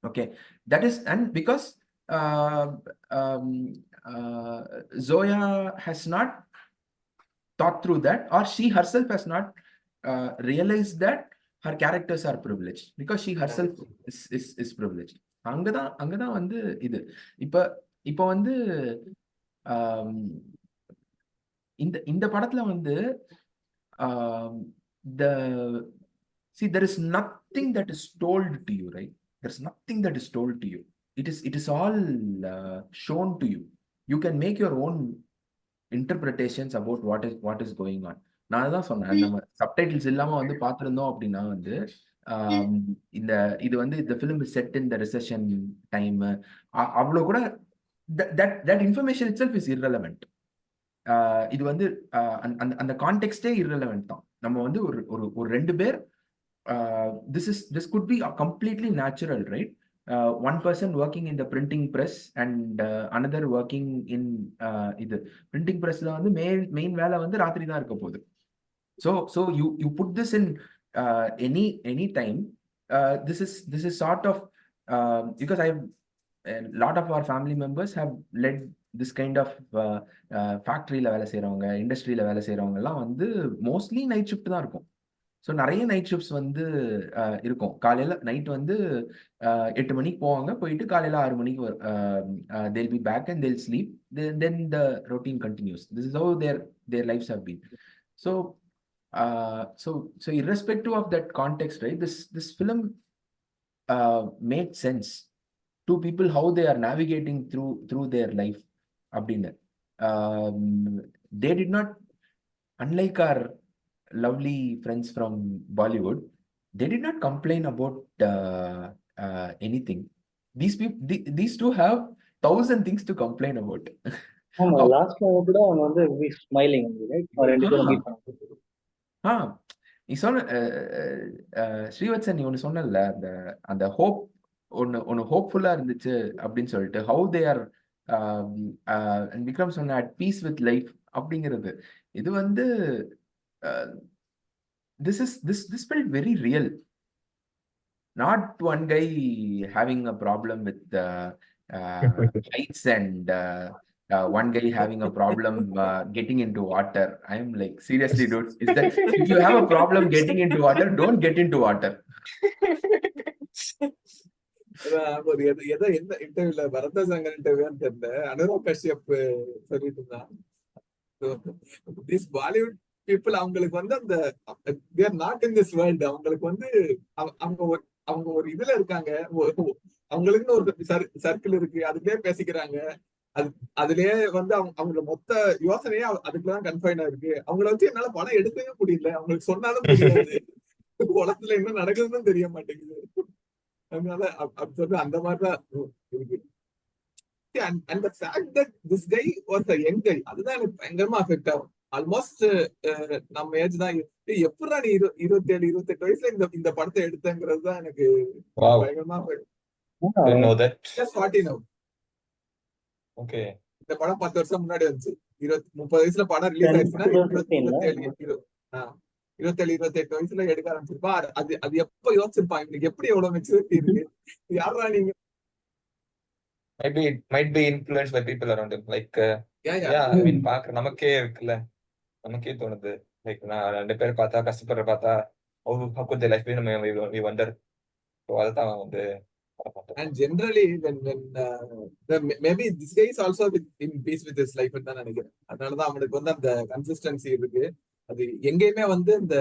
S1: Okay, that is, and because Zoya has not thought through that, or she herself has not realized that her characters are privileged because she herself is privileged. அங்கதான் வந்து இது இப்ப வந்து இந்த படத்துல வந்து there is nothing that is told to you, right? There's nothing that is told to you. It is all shown to you. You can make your own interpretations about what is going on. நான் தான் சொன்னேன், நம்ம subtitles இல்லாம வந்து பார்த்திருந்தோம் அப்படின்னா வந்து இது வந்து இந்த ஃபிலிம் செட் இன் த ரிசெஷன் டைம், அவ்வளவு கூட that information itself is irrelevant. இது வந்து அந்த கான்டெக்ஸ்டே irrelevant தான். நம்ம வந்து ஒரு ரெண்டு பேர், this could be completely natural, right? One person working in the printing press and another working in இது printing pressல வந்து மெயின் வேலை வந்து ராத்திரி தான் இருக்க போகுது. So you put this in any time. This is sort of because a lot of our family members have led this kind of ஃபேக்டரியில வேலை செய்யறவங்க, இண்டஸ்ட்ரியில வேலை செய்யறவங்க எல்லாம் வந்து மோஸ்ட்லி நைட் ஷிஃப்ட் தான் இருக்கும். ஸோ நிறைய நைட் ஷிஃப்ட்ஸ் வந்து இருக்கும். காலையில நைட் வந்து 8 மணிக்கு போவாங்க, போயிட்டு காலையில 6 மணிக்கு they'll be back and they'll sleep, then the routine continues. This is how their lives have been. So irrespective of that context, right, this film made sense to people how they are navigating through their life அப்படின்னு. They did not, unlike our lovely friends from Bollywood, they did not complain about anything. These two have 1,000 things to complain about.
S4: ஆமா, லாஸ்ட்ல கூட அவங்க வந்து smiling, right? ரெண்டு பேரும் meet பண்ணாங்க.
S1: நீ சொன்ன ஸ்ரீவத்சன், நீ ஒன்னு சொன்னல, அந்த ஹோப் ஒன்னு ஹோப்ஃபுல்லா இருந்துச்சு அப்படின்னு சொல்லிட்டு, how they are விக்ரம் சொன்ன at peace with life அப்படிங்கிறது, இது வந்து this felt very real. Not one guy having a problem with lights and one guy having a problem getting into water. I'm like, seriously dude, is that if you have a problem getting into water, don't get into water.
S2: எந்த இன்டர்வியூல, பரத சங்கர் இன்டர்வியூன்னு தெரியல, அனுராக் கஷ்யப் சொல்லிட்டு இருந்தான், this Bollywood people அவங்களுக்கு வந்து அந்த they are not in this world. அவங்களுக்கு வந்து அவங்க ஒரு இதுல இருக்காங்க, அவங்களுக்குன்னு ஒரு சர்க்கிள் இருக்கு, அதுலயே பேசிக்கிறாங்க, அதுலயே வந்து அவங்களோட மொத்த யோசனையே அதுக்குதான் கன்ஃபைனா இருக்கு. அவங்கள வச்சு என்னால படம் எடுக்கவே முடியல, அவங்களுக்கு சொன்னாலும் புரியாது, உலகத்துல என்ன நடக்குதுன்னு தெரிய மாட்டேங்குது. அதனால அப்படி சொல்ற அந்த மாதிரிதான் இருக்கு. And the fact that this guy was a young guy, அதுதான் எனக்கு பயங்கரமா அஃபெக்ட் ஆகும். ஆல்மோஸ்ட் நம்ம ஏஜ் தான். எப்படா நீ 27-28 வயசுல இந்த படத்தை எடுத்தங்கிறது தான் எனக்கு பயங்கரமா இந்த படம் 10 வருஷம் முன்னாடி வந்துச்சு. 30 வயசுல படம் ரிலீஸ் ஆயிடுச்சுன்னா 27-28 வயசுல எடுக்க ஆரம்பிச்சிருப்பா. அது எப்ப யோசிச்சிருப்பான், இவனுக்கு எப்படி எவ்வளவு மெச்சூரிட்டி இருக்கு, யாரா நீங்க.
S3: Maybe it might be influenced by people around him. Like, I mean, நமக்கே இருக்குல்ல, நமக்கே தோணுது, லைக் நான் 2 பேர் பார்த்தா கஷ்டப்படுற பார்த்தா how could their life be, நம்ம we wonder. ஸோ அதுதான் வந்து படம் பார்த்தோம்.
S2: And generally, maybe this guy is also in peace with his life தான் நினைக்கிறேன். அதனாலதான் அவனுக்கு வந்து அந்த கன்சிஸ்டன்சி இருக்கு. அது எங்கேயுமே வந்து இந்த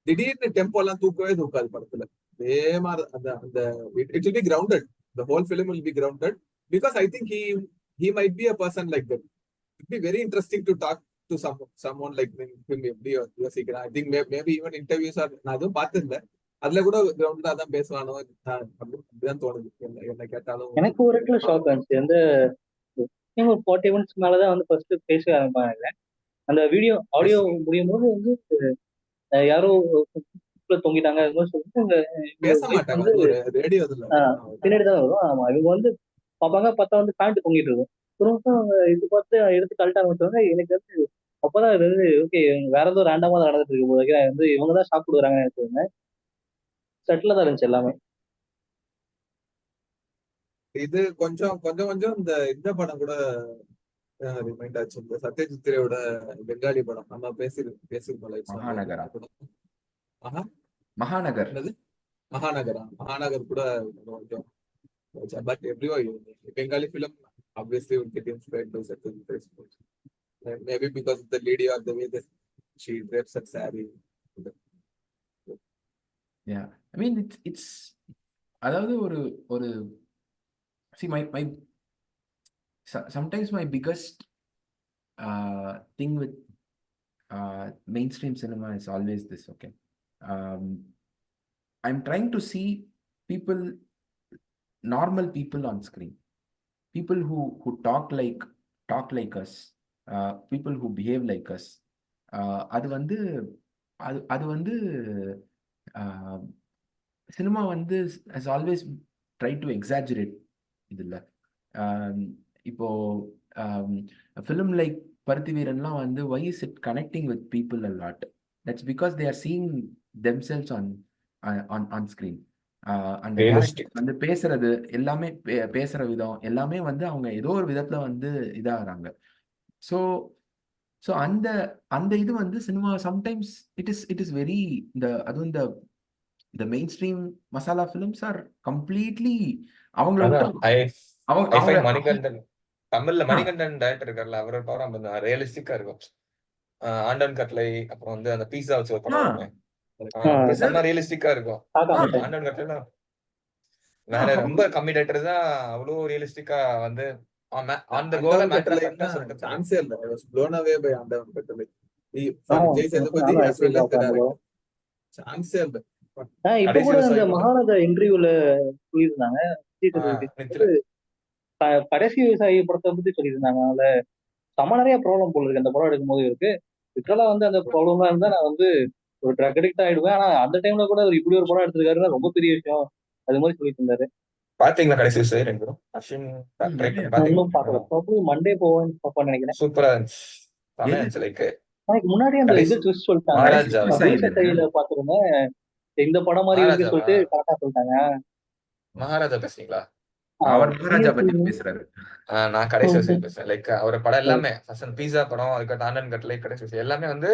S2: திடீர்னு டெம்போ எல்லாம் தூக்கவே தூக்காது படத்துல. அதே மாதிரி அந்த அந்த it will be grounded. The whole film will be grounded because I think he might be a person like that. It will be very interesting to talk to someone like him. எப்படி யோசிக்கிறான். I think maybe even interviews are நான் அதுவும் பார்த்திருந்தேன். அதுல கூட கிரவுண்டா தான் பேசுவானோ அப்படிதான் தோணுது என்ன கேட்டாலும்.
S4: எனக்கு ஒரு இடத்துல ஷாக் ஆச்சு. அந்த ஒரு 40 மினிட்ஸ் மேலதான் வந்து ஃபர்ஸ்ட் பேச ஆரம்பிப்பாங்க. அந்த ஆடியோ முடியும் போது வந்து யாரோ தொங்கிட்டாங்க அது மாதிரி சொல்லிட்டு
S2: பேச மாட்டாங்க. ஒரு ரேடியோ
S4: பின்னாடி தான் வரும். ஆமா, இவங்க வந்து பாப்பாங்க பார்த்தா வந்து பேண்ட் தொங்கிட்டு இருக்கும். திரும்ப அவங்க இது பார்த்து எடுத்து கழட்ட ஆரம்பிச்சவங்க. எனக்கு வந்து அப்பதான் இது வந்து ஓகே வேற ஏதோ ரேண்டமா தான் நடந்துட்டு இருக்கு போது வந்து இவங்கதான் ஷாக் கொடுக்குறாங்கன்னு நினைச்சிருந்தேன். செட்டில் தான் இருந்துச்சு எல்லாமே.
S2: இது கொஞ்சம் இந்த படம் கூட ரிமைண்ட் ஆச்சு. இந்த சத்யஜித் ரேயோட பெங்காலி படம் நம்ம பேசிருக்கோம். மகாநகர் கூட கொஞ்சம். But Bengali film obviously would get inspired by Satyajit Ray's films. Maybe because of the lady or the way that she drapes her saree.
S1: Yeah, I mean it's அதாவது ஒரு see my sometimes my biggest thing with mainstream cinema is always this. Okay, I'm trying to see normal people on screen, people who talk like us, people who behave like us. அது வந்து cinema வந்து has always tried to exaggerate இதுல. இப்போ film like பருத்தி வீரன்லாம் வந்து why is it connecting with people a lot? That's because they are seeing themselves on screen. அந்த வந்து பேசுறது எல்லாமே பேசுற விதம் எல்லாமே வந்து அவங்க ஏதோ ஒரு விதத்துல வந்து இதாகிறாங்க. ஸோ அந்த இது வந்து cinema sometimes it is very அதுவும் இந்த main stream masala films are completely
S3: Manikandan தமிழ்ல மணிகண்டன் டைரக்டர் இருக்கார்ல அவரோட படம் ரியலிஸ்டிக்கா இருக்கும். ஆண்டன் கட்லை அப்புறம் வந்து அந்த பீஸா வச்சு ஒரு படம் செம்ம ரியலிஸ்டிக்கா இருக்கும். ஆண்டன் கட்லை வேற ரொம்ப கம்மி டைரக்டர் தான் அவ்வளவு ரியலிஸ்டிக்கா வந்து on the goal
S2: சான்ஸே இல்ல. I was blown away by ஆண்டவன் கட்டளை. Jai Sethupathi as well as the director. சான்ஸே இல்ல.
S4: இப்ப கூட அந்த மகாராஜா இன்டர்வியூல சொல்லியிருந்தாங்க கடைசி விவசாயி படத்தை பத்தி சொல்லியிருந்தாங்க. அதுல சம நிறைய ப்ராப்ளம் போல இருக்கு அந்த படம் எடுக்கும் போது இருக்கு. லிட்டரலா வந்து அந்த ப்ராப்ளம்லாம் இருந்தா நான் வந்து ஒரு ட்ரக் அடிக்ட் ஆயிடுவேன். ஆனா அந்த டைம்ல கூட அவர் இப்படி ஒரு படம் எடுத்திருக்காருன்னா ரொம்ப பெரிய விஷயம். அது மாதிரி சொல்லிட்டு இருந்தாரு.
S3: பாத்தீங்களா கடைசி விவசாயி?
S4: மண்டே போவேன் பாப்பான்னு நினைக்கிறேன்.
S3: சூப்பரா இருந்துச்சு. லைக்
S4: முன்னாடி அந்த இது ட்விஸ்ட் சொல்லிட்டாங்க. பாத்துருந்தேன் இந்த படம் மாதிரி இருக்கு சொல்லிட்டு கரெக்டா சொல்லிட்டாங்க.
S3: மகாராஜா பேசுறீங்களா?
S1: அவர் மகாராஜா பத்தி பேசுறாரு.
S3: நான் கடைசி விவசாயி பேசுறேன். லைக் அவர் படம் எல்லாமே பீஸா படம் அதுக்கு ஆண்டன் கட்லை கடைசி விவசாயி எல்லாமே வந்து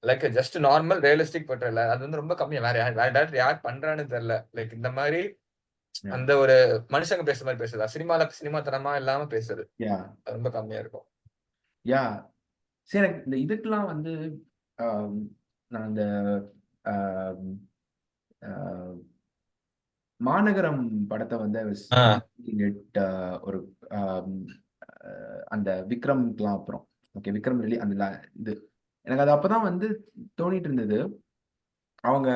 S3: லைக் ஜஸ்ட் நார்மல் ரியலிஸ்டிக் பண்றல. அது வந்து ரொம்ப கம்மியா வேற டேரக்டர் யார் பண்றான்னு தெரியல. லைக் இந்த மாதிரி அந்த ஒரு மனுஷங்க பேசுற மாதிரி பேசுறது சினிமா தனமா இல்லாம பேசுறது ரொம்ப கம்மியா இருக்கும்.
S1: யா சரி, எனக்கு இந்த இதுக்கெல்லாம் வந்து நான் இந்த மாநகரம் படத்தை வந்து ஒரு அந்த விக்ரம்லாம் அப்புறம் ஓகே விக்ரம் அந்த இது எனக்கு அது அப்பதான் வந்து தோணிட்டு இருந்தது. அவங்க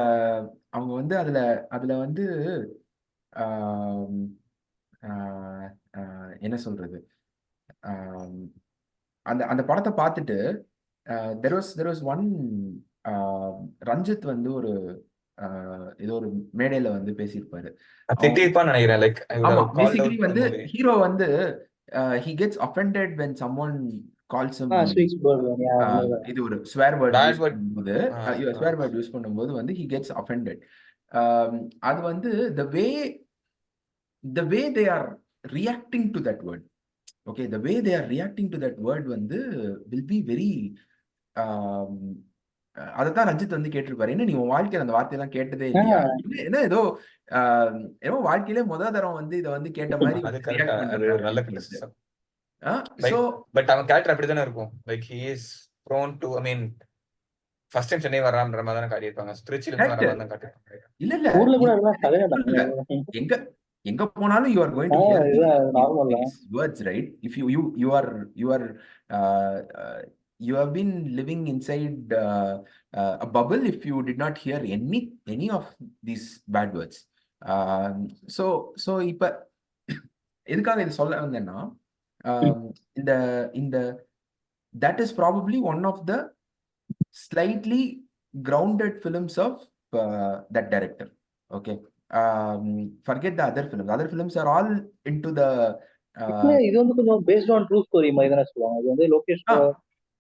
S1: வந்து அதுல வந்து என்ன சொல்றது, அந்த படத்தை பார்த்துட்டு there was one ரஞ்சித் வந்து ஒரு ஏதோ ஒரு மேடையில வந்து பேசியிருப்பாரு. பேசிக்கலி வந்து ஹீரோ வந்து he gets offended when someone calls him இது ஒரு swear word யூஸ் பண்ணும்போது வந்து he gets offended. அது வந்து the way they are reacting to that word, okay, the way they are reacting to that word வந்து will be very அதைத்தான் ரஞ்சித் வந்து கேட்டிருப்பாரு, என்ன நீ உன் வாழ்க்கையில அந்த வார்த்தையெல்லாம் கேட்டதே இல்லையா, என்ன ஏதோ ஏதோ வாழ்க்கையிலே தரம் வந்து இதை வந்து கேட்ட மாதிரி
S3: அது கரெக்டா,
S1: ரியாக்ட்
S3: அது ஒரு
S1: பண்றாரு
S3: நல்ல
S1: அப்படின்னு சொல்லிட்டு.
S3: கிரிட்டிசிசம்.
S1: ஸோ
S3: பட் அவன் கேரக்டர் அப்படிதானே இருக்கும். Like he is prone to, I mean first time Chennai வரான்ற மாதிரி தானே காட்டியிருப்பாங்க. திருச்சியில இருந்து வர மாதிரி தான் காட்டியிருப்பாங்க.
S1: இல்ல இல்ல
S4: ஊர்ல கூட
S1: இது
S4: அதெல்லாம் கதையா
S1: simple இல்ல.
S4: தான்.
S1: எங்க எங்க போனாலும் you are going to hear
S4: normal தான்.
S1: these words, right? If you have been living inside a bubble if you did not hear any of these bad words. So இப்ப எதுக்காக இது சொல்ல வந்தேன்னா, இந்த இந்த that is probably one of the slightly grounded films of that director. Okay. Forget the other films. Other films are all into the
S4: இது வந்து கொஞ்சம் பேஸ்ட் ஆன் ட்ரூ ஸ்டோரி மாதிரி தானே சொல்லுவாங்க. இது வந்து லோகேஷ்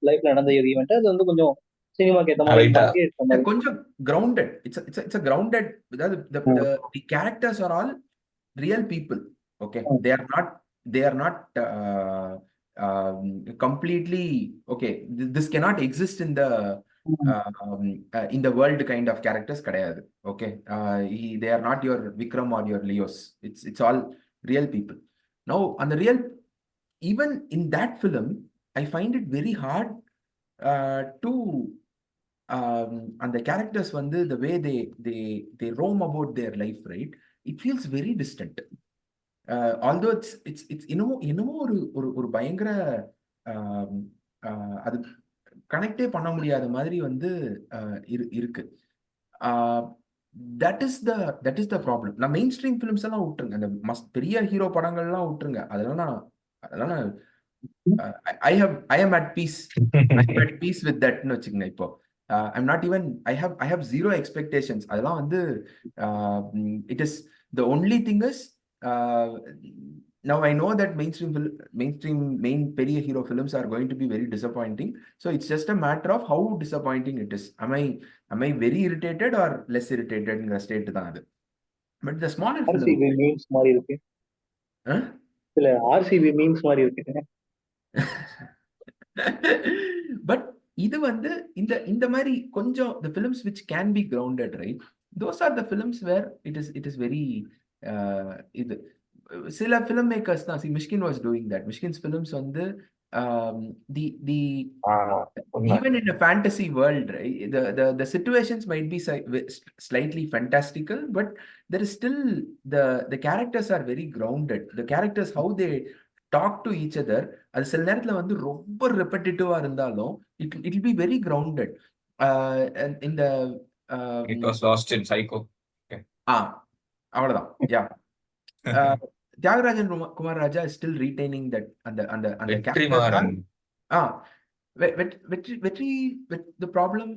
S4: லைஃப்ல நடந்த ஒரு ஈவெண்ட். அது வந்து கொஞ்சம் சினிமாக்கு ஏற்ற மாதிரி மாற்றி ஏற்ற மாதிரி
S1: கொஞ்சம் grounded. It's a grounded. The characters are all real people. Okay. They are not completely okay. This cannot exist in the world kind of characters கிடையாது. Okay. They are not your Vikram or your Leos. It's all real people. Now on the real, even in that film I find it very hard to and the characters வந்து the way they roam about their life, right? It feels very distant. Although it's என்னமோ ஒரு பயங்கர அது கனெக்டே பண்ண முடியாத மாதிரி வந்து இருக்கு. That is the problem. நான் மெயின் ஸ்ட்ரீம் ஃபிலிம்ஸ் எல்லாம் விட்டுருங்க, அந்த பெரிய ஹீரோ படங்கள்லாம் விட்டுருங்க, அதெல்லாம் I am at peace. I'm at peace with thatன்னு வச்சுக்கங்க. இப்போ I'm not even, I have zero expectations. அதெல்லாம் வந்து it is the only thing is now I know that mainstream main பெரிய hero films are going to be very disappointing. So it's just a matter of how disappointing it is. Am I very irritated or less irritated ங்கிற state தான் அது. But the smaller film
S4: RCB memes மாதிரி இருக்கு. இல்ல RCB memes மாதிரி இருக்கு.
S1: But இது வந்து இந்த மாதிரி கொஞ்சம் the films which can be grounded, right? Those are the films where it is very இது சில film makers தான். See, Mishkin was doing that. Mishkin's films வந்து even in a fantasy world, right? The situations might be slightly fantastical, but there is still the characters are very grounded. The characters, how they talk to each other, அது சில நேரத்துல வந்து ரொம்ப ரெப்படிட்டிவா இருந்தாலும் it will be very grounded. In the
S3: It was lost in Psycho.
S1: அவ்வளவுதான். Yeah. Tyagarajan Kumar Raja is still retaining that அந்த character. The problem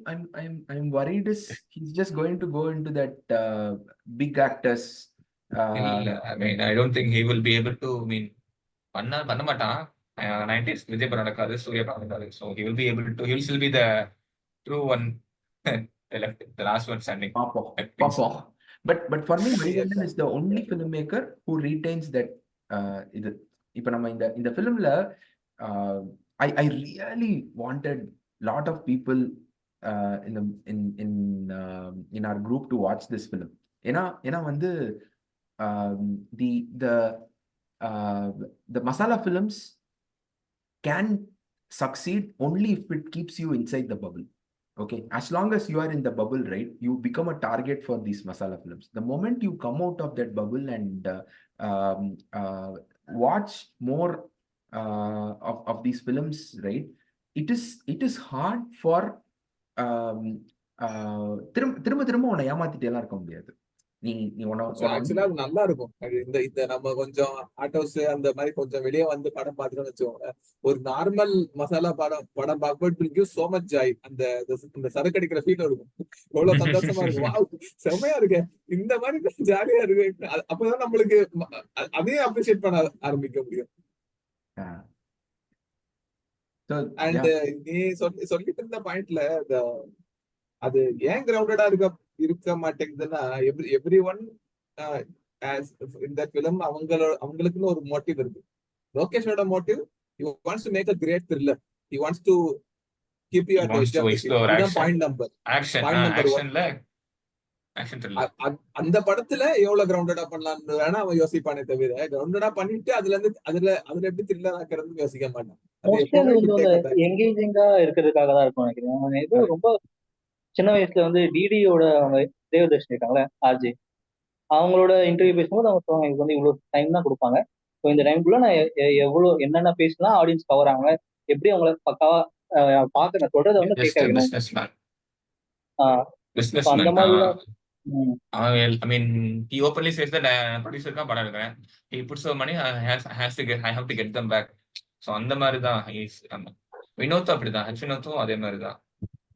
S1: I'm worried is he's just going to go into that big actors.
S3: I mean, I don't think he will be able to. I mean, பண்ண மாட்டான். 90s Vijay படம் நடக்காது, சூர்யா படம் நடக்காது. So he will be able to. He will still be the true one, the last one standing.
S1: Papa. But for me, Manikandan is the only filmmaker who retains that. இது இப்ப நம்ம இந்த filmல I really wanted lot of people in our group to watch this film. ஏன்னா வந்து the masala films can succeed only if it keeps you inside the bubble. Okay, as long as you are in the bubble, right, you become a target for these masala films. The moment you come out of that bubble and watch more of these films, right, it is hard for திரும்ப உன்னை ஏமாத்திட்டே எல்லாம் இருக்க முடியாது.
S2: ஆக்சுவலா அது நல்லா இருக்கும். இந்த நம்ம கொஞ்சம் ஆட்டோஸ் அந்த மாதிரி கொஞ்சம் வெளியே வந்து படம் பார்த்துட்டு வச்சுக்கோங்க, ஒரு நார்மல் மசாலா படம் பார்க்கும்போது சோ மச் ஜாய். அந்த சரக்கு அடிக்கிற ஃபீல் இருக்கும், எவ்வளவு சந்தோஷமா இருக்கும். வாவ், செம்மையா இருக்கு, இந்த மாதிரி ஜாலியா இருக்கு. அப்பதான் நம்மளுக்கு அதையும் அப்ரிஷியேட் பண்ண ஆரம்பிக்க முடியும். அண்ட் நீ சொல்லிட்டு இருந்த பாயிண்ட்ல அது ஏன் கிரவுண்டடா இருக்க மாட்டேங்குதுன்னா, எவ்ரி ஒன் இந்த பிலிம் அவங்களுக்குன்னு ஒரு மோட்டிவ் இருக்கு. லோகேஷோட motive, he wants to make a great thriller. He wants to keep you
S3: He
S2: at the
S3: wants
S2: edge
S3: to
S2: of the seat.
S3: explore
S2: இதுதான்
S3: action.
S2: Point number
S3: Action.
S2: Point number 1.
S3: Actionல action thriller.
S2: அந்த படத்துல எவ்வளவு கிரவுண்டடா பண்ணலாம்னு வேணா அவன் யோசிப்பானே தவிர கிரவுண்டடா பண்ணிட்டு அதுல இருந்து அதுல எப்படி த்ரில்லர் ஆக்குறதுன்னு யோசிக்க மாட்டான். அது
S4: மோஸ்ட்லி அது
S2: எப்பவுமே
S4: வந்து
S2: ஹிட் டேக்
S4: எங்கேஜிங்கா இருக்கிறதுக்காக தான் இருக்கும் நினைக்கிறேன். அவன் ஏதோ ரொம்ப சின்ன வயசுல வந்து டிடியோட அவங்க தேவதர்ஷினி இருக்காங்களே ஆர்ஜி, அவங்களோட இன்டர்வியூ பேசும்போது அவங்க சொல்லுவாங்க இதுக்கு வந்து இவ்வளவு டைம் தான் கொடுப்பாங்க. ஸோ இந்த டைம்குள்ள நான் எவ்வளவு என்னென்ன பேசலாம் ஆடியன்ஸ் கவர் ஆகுங்க, எப்படி அவங்கள பக்காவா பார்க்க நான் சொல்றதை வந்து
S3: Just
S4: கேட்க
S3: a
S4: வைக்கணும்.
S3: businessman.
S4: ஆஹ் அந்த
S3: Businessman.
S4: மாதிரி தான்.
S3: I mean, he openly says that producer का படம் எடுக்கிறேன். He puts the money. I have to get them back. So அந்த மாதிரி தான் வினோத் அப்படிதான், ஹெச்வினோத்தும் அதே மாதிரி தான்.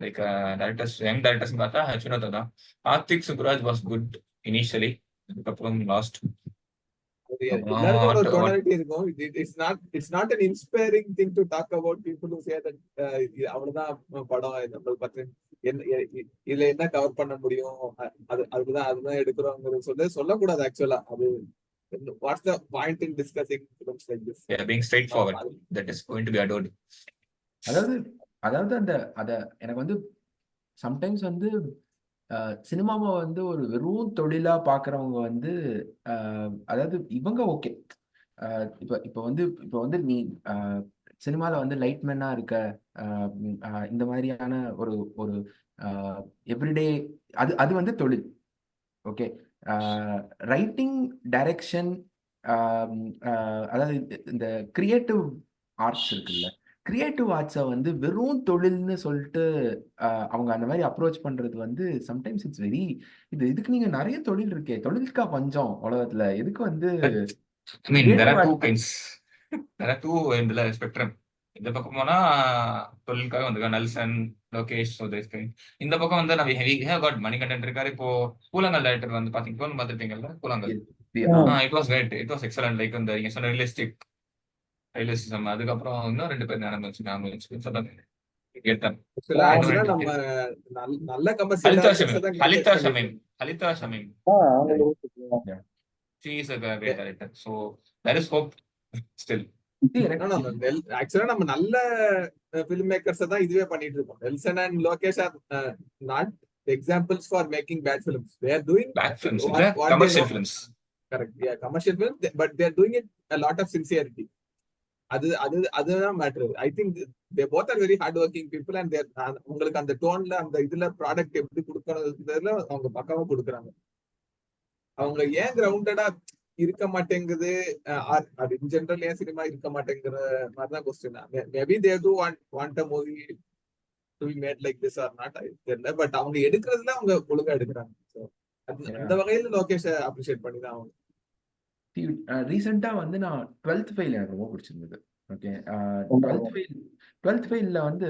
S3: லைக் டேரக்டர்ஸ், யங் டேரக்டர்ஸ் பார்த்தா ஹெச்வினோத் தான். Karthik Subraj was good initially, அதுக்கப்புறம் லாஸ்ட்.
S2: எல்லாருக்கும் ஒரு டோனாலிட்டி இருக்கும். It's not an inspiring thing to talk about people who say that அவ்வளவுதான் படம் நம்மளுக்கு பத்தி இதுல என்ன கவர் பண்ண முடியும், அதுதான் எடுக்கிறோங்கிறது சொல்லக்கூடாது. ஆக்சுவலா அது what's the point in discussing films like this?
S3: Yeah, being straightforward, that is going to be adored.
S1: அதாவது அத எனக்கு வந்து சம்டைம்ஸ் வந்து சினிமாவை வந்து ஒரு வெறும் தொழிலா பாக்குறவங்க வந்து அதாவது இவங்க ஓகே, இப்போ வந்து நீ சினிமால வந்து லைட்மேனா இருக்க, இந்த மாதிரியான ஒரு ஒரு எவ்ரிடே அது வந்து தொழில். ஓகே, ரைட்டிங், டைரக்ஷன், அதாவது இந்த கிரியேட்டிவ் ஆர்ட்ஸ் இருக்குல்ல, கிரியேட்டிவ் ஆர்ட்ஸை வந்து வெறும் தொழில்னு சொல்லிட்டு அவங்க அந்த மாதிரி அப்ரோச் பண்றது வந்து சம்டைம்ஸ் இட்ஸ் வெரி இதுக்கு நீங்க நிறைய தொழில் இருக்கே, தொழிலுக்கா பஞ்சம் உலகத்துல, எதுக்கு வந்து
S3: I mean, there are two kinds. There are two in the spectrum. இந்த பக்கம் போனா தொழிலுக்காக வந்து நெல்சன், லோகேஷ், இந்த பக்கம் வந்து நம்ம காட் மணிகண்டன் இருக்காரு. இப்போ கூலங்கல் டைரக்டர் வந்து பாத்தீங்கன்னா பாத்துருப்பீங்கல்ல, Koozhangal. It was great, it was excellent. Like இந்த நீங்க சொன்ன ரியலிஸ்டிசம். அதுக்கப்புறம் இன்னும் 2 பேர் ஞாபகம் வச்சு சொல்றாங்க.
S2: நல்ல
S3: Halitha Shamim. She is a great director. So there is hope still.
S2: ஆக்சுவலா நம்ம நல்ல ஃபிலிம் மேக்கர்ஸ் தான் இதுவே பண்ணிட்டு இருக்கோம். Nelson and Lokesh are not examples for making bad films. They are doing
S3: bad films, commercial films.
S2: Correct. Yeah, commercial films, but they are doing it a lot of sincerity. அதுதான் matter. I think they both are very hard working people and they உங்களுக்கு அந்த டோன்ல அந்த இதுல product எப்படி கொடுக்கறதுல அவங்க பக்காவா கொடுக்குறாங்க. அவங்க ஏன் கிரவுண்டடா இருக்க மாட்டேங்குது, அது இன் ஜெனரல் ஏன் சினிமா இருக்க மாட்டேங்கிற மாதிரிதான் question. Maybe they to want a movie to be made like this or not, தெரியல. பட் அவங்க எடுக்கிறதுல அவங்க ஒழுங்கா எடுக்கிறாங்க. ஸோ அந்த வகையில லோகேஷை அப்ரிஷியேட் பண்ணி தான் அவங்க.
S1: ரீசெண்டா வந்து நான் 12th ஃபெயில் எனக்கு ரொம்ப பிடிச்சிருந்தது. ஓகே, 12th ஃபெயில்ல வந்து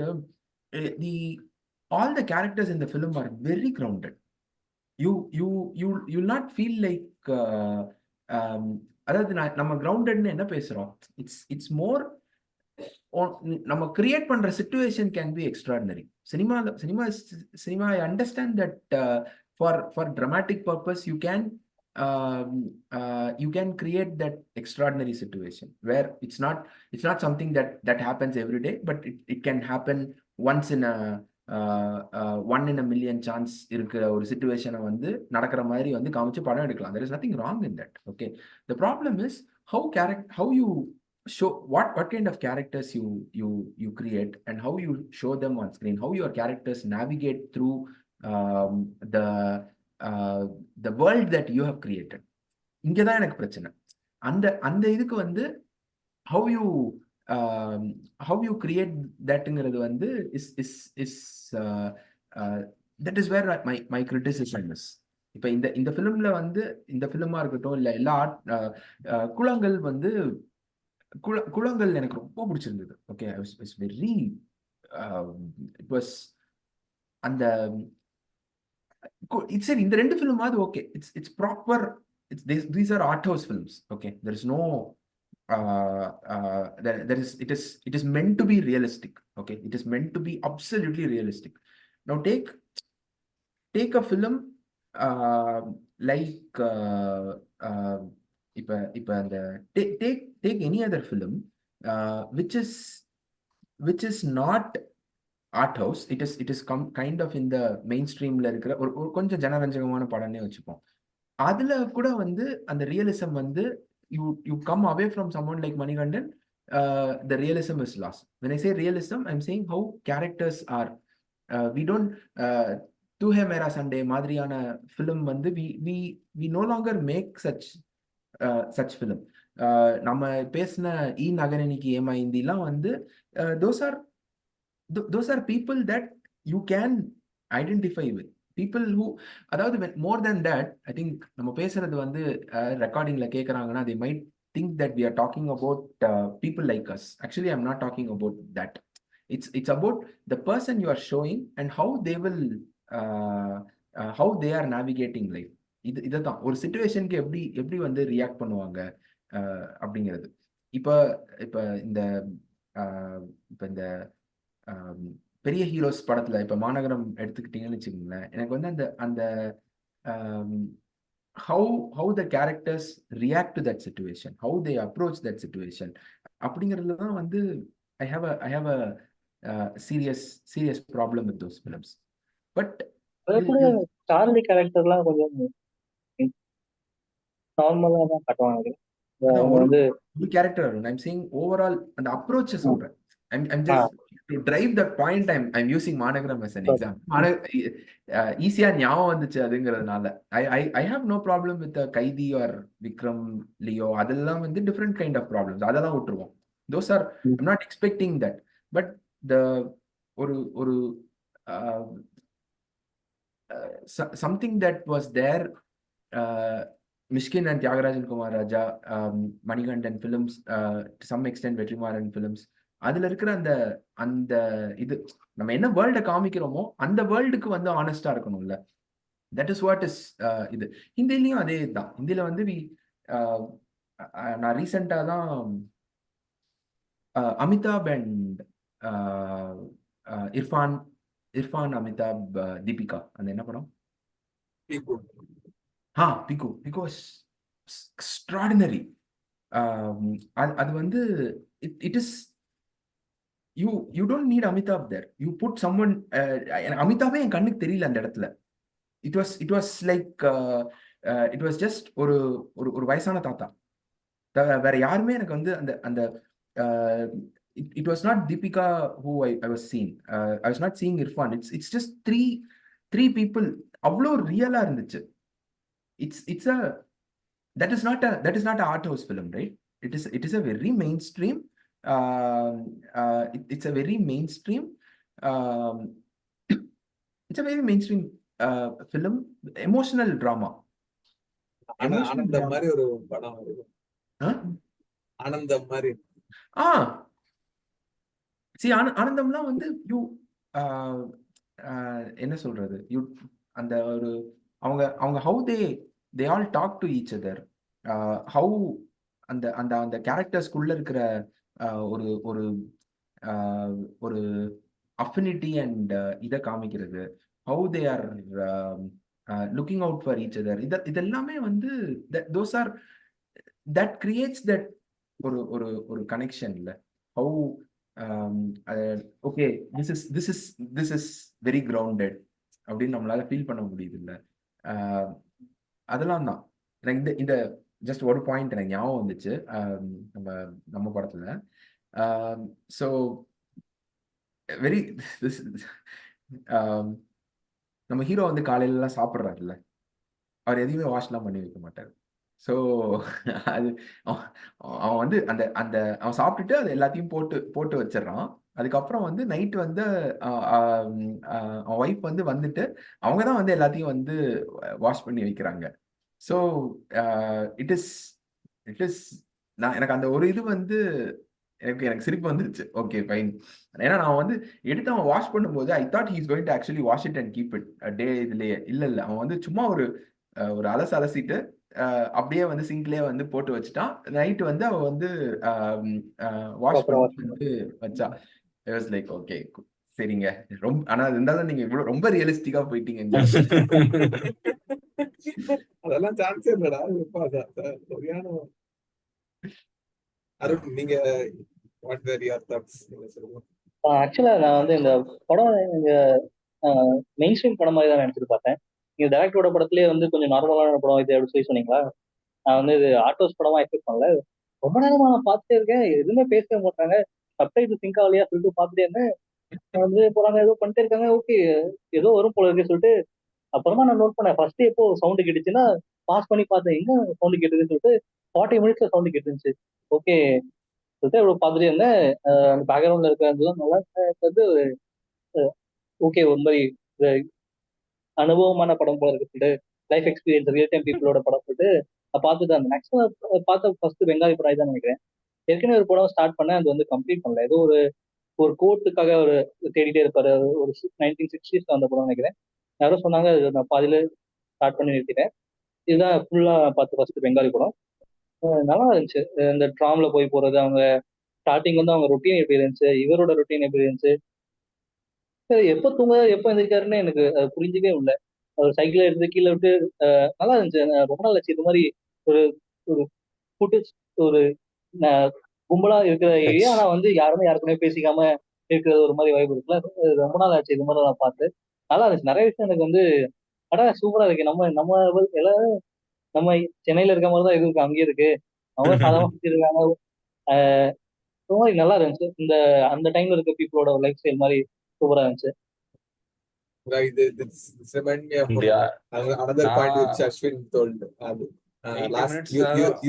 S1: all the characters in the film are very grounded. you'll not feel like அதாவது நம்ம கிரவுண்டட்னு என்ன பேசுறோம், இட்ஸ் மோர் நம்ம கிரியேட் பண்ற situation can be extraordinary. Cinema I understand that for dramatic purpose you can create that extraordinary situation where it's not something that happens every day, but it can happen once in a 1 in a million chance இருக்கிற ஒரு சிச்சுவேஷனை வந்து நடக்கிற மாதிரி வந்து காமிச்சு படம் எடுக்கலாம். there is nothing wrong in that. Okay, the problem is how you show what kind of characters you create and how you show them on screen, how your characters navigate through the world that you have created. இங்கதான் எனக்கு பிரச்சனை. அந்த இதுக்கு வந்து how you create thatங்கிறது வந்து that is where my criticism is. இப்ப இந்த ஃபிலிம்ல வந்து இந்த ஃபிலிமா இருக்கட்டும் இல்ல எல்லா குளங்கள் வந்து குளங்கள் எனக்கு ரொம்ப பிடிச்சிருந்தது. Okay, it's very it was அந்த இட்ஸ் இந்த 2 ஃபிலிமாவது okay, it's proper, these are art house films. Okay, there is no it is meant to be realistic. Okay, it is meant to be absolutely realistic. Now take a film like இப்ப அந்த take any other film which is not art house. It is kind of இந்த main ஸ்ட்ரீம்ல இருக்கிற ஒரு ஒரு கொஞ்சம் ஜனரஞ்சகமான படம்னே வச்சுப்போம். அதுல கூட வந்து அந்த ரியலிசம் வந்து you come away from someone like Manikandan. The realism is lost. When I say realism, I'm saying how characters are. We don't தூ ஹே மேரா சண்டே மாதிரியான ஃபிலிம் வந்து we no longer make such film. நம்ம பேசின நகரணிக்கு ஏமாய்ந்திலாம் வந்து those are people that you can identify with. People who, அதாவது more than that, I think நம்ம பேசுறது வந்து ரெக்கார்டிங்ல கேட்கறாங்கன்னா they might think that we are talking about people like us. Actually, I'm not talking about that. It's about the person you are showing and how they will how they are navigating life. இதுதான் ஒரு சிச்சுவேஷனுக்கு எப்படி வந்து react பண்ணுவாங்க அப்படிங்கிறது. இப்போ இப்போ இந்த இப்போ இந்த பெரிய ஹீரோஸ் படத்துல இப்ப மாநகரம் எடுத்துக்கிட்டீங்கன்னு வச்சுக்கோங்களேன், எனக்கு வந்து அந்த அந்த how the characters react to that situation, how they approach that situation அப்படிங்கிறதுல தான் வந்து I have a serious problem with those films. But
S4: அது கூட சார்லி கேரக்டர்லாம் கொஞ்சம் நார்மலா தான் காட்டுவாங்க.
S1: அதான் ஒரு
S4: வந்து
S1: கேரக்டர் வரும். I'm saying overall அந்த approach சொல்றேன். I'm just to drive that point. I'm using மாநகரம் as an example. ஈஸியா ஞாபகம் வந்துச்சு அதுங்கிறதுனால. I have no problem with the கைதி or விக்ரம் லியோ. அதெல்லாம் வந்து different kind of problems. அதெல்லாம் விட்டுருவோம். Those are, I'm not expecting that. But the ஒரு something that was there, Mysskin and Thiagarajan Kumararaja, Manikandan films, to some extent Vetrimaaran films, அதுல இருக்கிற அந்த அந்த இது நம்ம என்ன வேர்ல்டை காமிக்கிறோமோ அந்த வேர்ல்டுக்கு வந்து ஆனஸ்டா இருக்கணும்ல. தட் இஸ் வாட் இஸ் இது. ஹிந்திலையும் அதே தான். ஹிந்தியில வந்து நான் ரீசெண்டா தான் அமிதாப் அண்ட் இர்ஃபான் அமிதாப் தீபிகா அந்த என்ன படம்? Pico was extraordinary. அது வந்து it is you don't need Amitabh there. You put someone, அமிதாபே என் கண்ணுக்கு தெரியல அந்த இடத்துல. It was like it was just ஒரு வயசான தாத்தா. வேற யாருமே எனக்கு வந்து அந்த அந்த it was not Deepika who I was seeing. I was not seeing Irfan. It's just three people. அவ்வளோ ரியலா இருந்துச்சு. That is not an art house film, right? It is a very mainstream. It's a very mainstream. It's a very mainstream film. Emotional drama.
S2: ஆனந்தம் மாதிரி ஒரு படம் வருது. ஆனந்தம் மாதிரி.
S1: See, ஆனந்தம்லாம் வந்து என்ன சொல்றது, அந்த ஒரு அவங்க how they all talk to each other, how அந்த கேரக்டர்ஸ்குள்ள இருக்கிற ஒரு affinity and இதை காமிக்கிறது, how they are looking out for each other, இதெல்லாமே வந்து that creates that ஒரு connection இல்ல. How okay, this is very grounded அப்படின்னு நம்மளால ஃபீல் பண்ண முடியுது இல்ல. அதெல்லாம் தான் எனக்கு இந்த ஜஸ்ட் ஒரு பாயிண்ட் எனக்கு ஞாபகம் வந்துச்சு நம்ம படத்துல. ஸோ வெரி நம்ம ஹீரோ வந்து காலையில எல்லாம் சாப்பிட்றாருல்ல, அவர் எதையுமே வாஷ்லாம் பண்ணி வைக்க மாட்டார். ஸோ அது அவன் வந்து அந்த அந்த அவன் சாப்பிட்டுட்டு அது எல்லாத்தையும் போட்டு வச்சிடறான். அதுக்கப்புறம் வந்து நைட் வந்து அவன் ஒய்ஃப் வந்து வந்துட்டு அவங்க தான் வந்து எல்லாத்தையும் வந்து வாஷ் பண்ணி வைக்கிறாங்க. ஸோ இட் இஸ் எனக்கு அந்த ஒரு இது வந்து எனக்கு சிரிப்பு வந்துருச்சு. Okay fine. ஏன்னா நான் வந்து எடுத்து அவன் வாஷ் பண்ணும்போது I thought he's going to actually wash it and keep it day இதுலயே. இல்ல அவன் வந்து சும்மா ஒரு அலசிட்டு அப்படியே வந்து சிங்க்லயே வந்து போட்டு வச்சுட்டான். நைட் வந்து அவ வந்து வாஷ் பண்ணி வந்து வச்சா. ஐ வாஸ் லைக் ஓகே சரிங்க. ரொம்ப ஆனா இருந்தாலும் நீங்க இவ்வளவு ரொம்ப ரியலிஸ்டிக்கா போயிட்டீங்க.
S2: அதெல்லாம் சான்ஸே இல்லடா. சரியான அருண், நீங்க வாட் வேர் யுவர் தாட்ஸ்?
S4: ஆக்சுவலா நான் வந்து இந்த படம் இந்த மெயின் ஸ்ட்ரீம் படம் மாதிரி தான் நினைச்சிட்டு பார்த்தேன். நீங்க டேரக்டரோட படத்திலேயே வந்து கொஞ்சம் நார்மலான படம் இது அப்படி சொல்லி சொன்னீங்களா? நான் வந்து இது ஆர்டோஸ் படமா எக்ஸ்பெக்ட் பண்ணல. ரொம்ப நேரமா நான் பார்த்துட்டே இருக்கேன், எதுவுமே பேசவே மாட்டாங்க, சப்டைட்டில் சிங்க் ஆகலையா சொல்லிட்டு பார்த்துட்டே இருந்தேன். வந்து போறாங்க ஏதோ பண்ணிட்டே இருக்காங்க, ஓகே ஏதோ வரும் போல இருக்கு சொல்லிட்டு அப்புறமா நான் நோட் பண்ணேன். ஃபர்ஸ்ட் எப்போ சவுண்டு கேட்டுச்சுன்னா பாஸ் பண்ணி பார்த்தேன், எங்க சவுண்டு கேட்டுதுன்னு சொல்லிட்டு 40 மினிட்ஸ்ல சவுண்டு கேட்டுருந்துச்சு. ஓகே சொல்லிட்டு இவ்வளவு பார்த்துட்டே இருந்தேன். அந்த பேக்ரவுண்ட்ல இருக்கிறதெல்லாம் நல்லா வந்து ஓகே ஒரு மாதிரி அனுபவமான படம் போல இருக்கு, லைஃப் எக்ஸ்பீரியன்ஸ் ரியல் டைம் பீப்புளோட படம் சொல்லிட்டு பார்த்துட்டு அந்த மேக்ஸிமம் பார்த்த ஃபர்ஸ்ட் பெங்காலி படம் தான் நினைக்கிறேன். ஏற்கனவே ஒரு படம் ஸ்டார்ட் பண்ணேன், அது வந்து கம்ப்ளீட் பண்ணல. ஏதோ ஒரு ஒரு கோர்ட்டுக்காக ஒரு தேடிட்டே இருப்பாரு, ஒரு 1960s அந்த படம் நினைக்கிறேன். யாரும் சொன்னாங்க, அது நான் பாதியில ஸ்டார்ட் பண்ணி நிறுத்திட்டேன். இதுதான் ஃபுல்லா பார்த்து ஃபர்ஸ்ட் பெங்காலி படம். நல்லா இருந்துச்சு. இந்த ட்ராம்ல போய் போறது, அவங்க ஸ்டார்டிங் வந்து அவங்க ரொட்டீன் எப்படி இருந்துச்சு, இவரோட ரொட்டீன் எப்படி இருந்துச்சு, சரி எப்போ தூங்க எப்போ எந்திரிக்காருன்னு எனக்கு அது புரிஞ்சுக்கவே இல்லை. அவர் சைக்கிள் எடுத்து கீழே விட்டு நல்லா இருந்துச்சு. ரொம்ப நாள் ஆச்சு இது மாதிரி ஒரு ஒரு கூட்டு ஒரு கும்பலா இருக்கிற ஏரியா, ஆனா வந்து யாருமே யாருக்குமே பேசிக்காம இருக்கிறது ஒரு மாதிரி வைப் இருக்குல்ல. ரொம்ப நாள் ஆச்சு இது மாதிரி நான் பார்த்து. நல்லா இருந்துச்சு. நிறைய விஷயம் எனக்கு வந்து சூப்பரா இருக்கு. நம்ம நம்ம எல்லாரும் நம்ம சென்னையில இருக்க மாதிரி தான் இது இருக்கு, அங்கேயே இருக்கு. அவங்க சாதாரண சுத்தி இருக்காங்க. ஒரு மாதிரி நல்லா இருந்துச்சு. இந்த அந்த டைம்ல இருக்க பீப்புளோட லைஃப் ஸ்டைல் மாதிரி சூப்பரா இருந்துச்சு.
S2: This remind me of
S3: Yeah.
S2: another point which Ashwin told. அது
S3: 80
S2: last
S3: minutes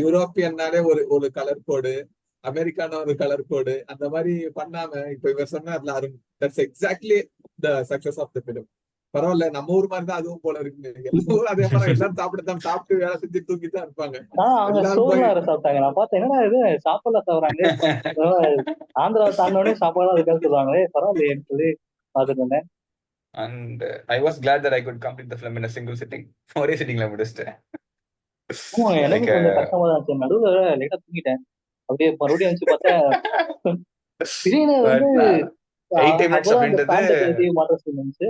S2: யூரோப்பியன்னாலே ஒரு கலர் கோடு, அமெரிக்கான ஒரு கலர் கோடு, அந்த மாதிரி பண்ணாம இப்ப இவர் சொன்னார்ல Arun, that's exactly the success of the film. பரவாயில்ல, நம்ம ஊர் மாதிரி தான் அதுவும் போல இருக்கு. எல்லாரும் அதே மாதிரி எல்லாரும் சாப்பிட்டு வேலை செஞ்சு தூக்கி தான் இருப்பாங்க.
S4: அவங்க சோறு சாப்பிட்டாங்க. நான் பார்த்தேன், என்னடா இது சாப்பாடுல சாப்பிடுறாங்க, ஆந்திரா தாண்டோடனே சாப்பாடு அதுக்காக சொல்லுவாங்களே, பரவாயில்லையேன்னு சொல்லி பார்த்துட்டு இருந்தேன்.
S3: And I was glad that I could complete the film in a single sitting. ஒரே சிட்டிங்ல முடிச்சிட்டேன்.
S4: ஆமா, எனக்கு கொஞ்சம் கஷ்டமா தான் இருந்துச்சு. நடுவுல லைட்டா தூங்கிட்டேன். அப்படியே மறுபடியும் வந்து பார்த்தா திடீர்னு வந்து
S3: 80 minutes அப்படின்றது
S4: மாற்ற இருந்துச்சு.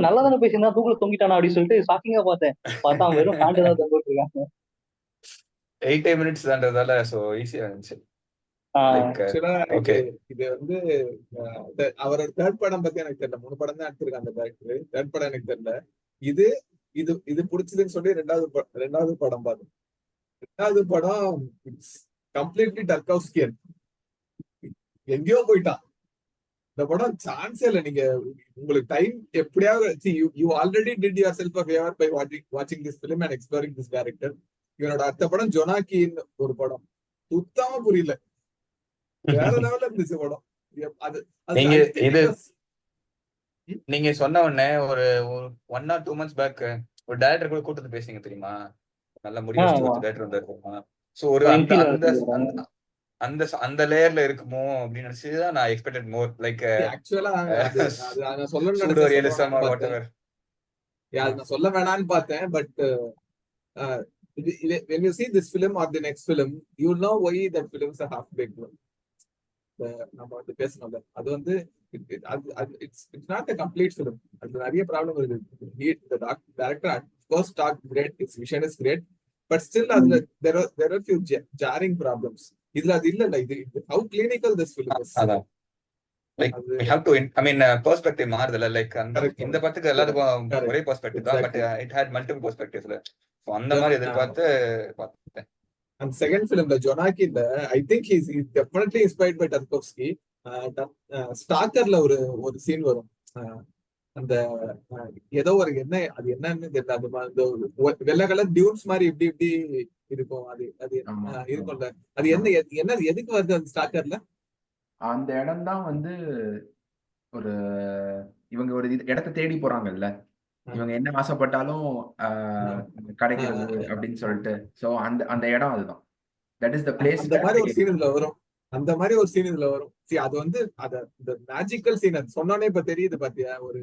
S4: நல்லா தானே பேசியிருந்தா தூக்குல தொங்கிட்டானா அப்படின்னு சொல்லிட்டு ஷாக்கிங்கா பார்த்தேன். பார்த்தா வெறும் பேண்ட் தான் தொங்கிட்டு இருக்காங்க.
S3: 80 minutes தான்றதால சோ ஈஸியா இருந்துச்சு.
S2: இது வந்து அவரோட தேர்ட் படம் பத்தி எனக்கு தெரியல. 3 படம் தான் எடுத்திருக்காங்க அந்த டைரக்டர். தேர்ட் படம் எனக்கு தெரியல. இது இது இது பிடிச்சதுன்னு சொல்லி ரெண்டாவது படம் பார்த்தோம். ரெண்டாவது படம் இட்ஸ் கம்ப்ளீட்லி டர்கவுஸ்கியன். எங்கேயோ போயிட்டான் இந்த படம். சான்ஸே இல்லை. நீங்க உங்களுக்கு டைம் எப்படியாவது you already did yourself a favour by வாட்சிங் this film and exploring this director. இவனோட அடுத்த படம் ஜொனாக்கின்னு ஒரு படம். சுத்தமா புரியல, வேற லெவல்ல இருந்துச்சு படம்.
S3: நீங்க சொன்ன உடனே ஒரு 1 or 2 months பேக் ஒரு டைரக்டர் கூட கூட்டத்து பேசிங்க தெரியுமா? நல்ல முடிவு டைரக்டர் வந்தாரு. சோ ஒரு அந்த லேயர்ல இருக்குமோ அப்படின்னு நினைச்சுதான் நான் எக்ஸ்பெக்டட் மோர் லைக்
S2: ஆக்சுவலா நான் சொல்ல வேணான்னு பார்த்தேன். But when you see this film or the next film, you will know why that film is a half baked film. நம்ம வந்து பேசணும், அது வந்து it's not a complete film. அது நிறைய ப்ராப்ளம் இருக்கு. The director at first talk great, his vision is great, but still there are few jarring problems. இதுல அது இல்ல. இது how clinical this film is.
S3: Like we have to perspective மாறுதுல. Like இந்த படத்துக்கு எல்லாத்துக்கும் ஒரே பெர்ஸ்பெக்டிவ் தான், but it had multiple perspectives. So அந்த மாதிரி எதிர்பார்த்து பார்த்தேன்.
S2: And second film la Jonaki la, I think he's definitely inspired by Tarkovsky. Stalker la ஒரு சீன் வரும். அந்த ஏதோ ஒரு அது என்னன்னு தெரியல. அது வெள்ளை கலர் டியூன்ஸ் மாதிரி இப்படி இருக்கும். அது இருக்கும்ல. அது என்ன எதுக்கு வருது அந்த ஸ்டாக்கர்ல?
S1: அந்த இடம் தான் வந்து ஒரு இவங்க ஒரு இடத்தை தேடி போறாங்கல்ல, இவங்க என்ன ஆசைப்பட்டாலும் கிடைக்கிறது அப்படின்னு சொல்லிட்டு. சோ அந்த இடம் அதுதான். That is the place.
S2: அந்த மாதிரி ஒரு சீன் இதுல வரும். அது வந்து இந்த மேஜிக்கல் சீன் அது சொன்னோனே இப்ப தெரியுது பாத்தியா. ஒரு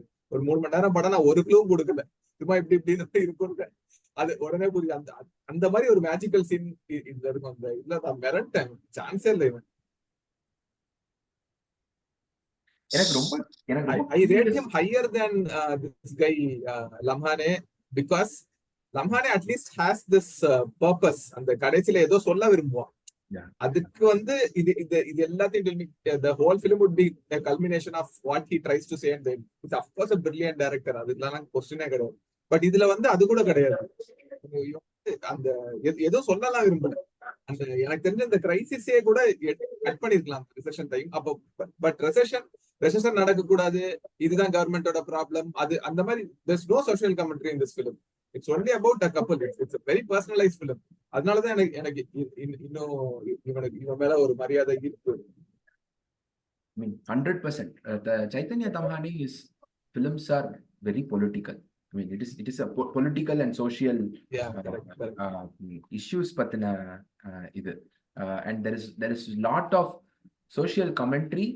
S2: 3 மணி நேரம் படம் நான் ஒரு க்ளூ கொடுக்கல, சும்மா இப்படி இருக்கும். அது உடனே புரியுது. அந்த மாதிரி ஒரு மேஜிக்கல் சீன் இதுல இருக்கும். அந்த இதுல நான் மிரட்டேன், சான்ஸே இல்லை. இவன் I rate him higher than this guy Lamhane, because Lamhane at least has this purpose. அந்த கடைசியில ஏதோ சொல்ல விரும்புவான்.
S1: Yeah.
S2: அதுக்கு வந்து இது எல்லாத்தையும் the whole film would be a culmination of what he tries to say and then it's of course a brilliant director, அதுலாம் கொஸ்டினே கிடையாது. பட் இதுல வந்து அது கூட கிடையாது. அந்த ஏதோ சொல்லலாம் விரும்பல. அந்த எனக்கு தெரிஞ்ச இந்த கிரைசிஸே கூட கட் பண்ணிருக்கலாம் ரிசெஷன் டைம். அப்போ பட் ரெசெஷன் நடக்க கூடாது, இதுதான் கவர்மெண்டோட ப்ராப்ளம், அது அந்த மாதிரி there's no social commentary in this film. It's only about a couple. It's a very personalized film. அதனாலதான் எனக்கு இன்னும் இவன் மேல ஒரு மரியாதை இருக்கு.
S1: I mean, 100%. The Chaitanya Tamhani's films are very political. I mean, it is a political and social
S2: correct.
S1: issues pathina idu. And there is lot of social commentary.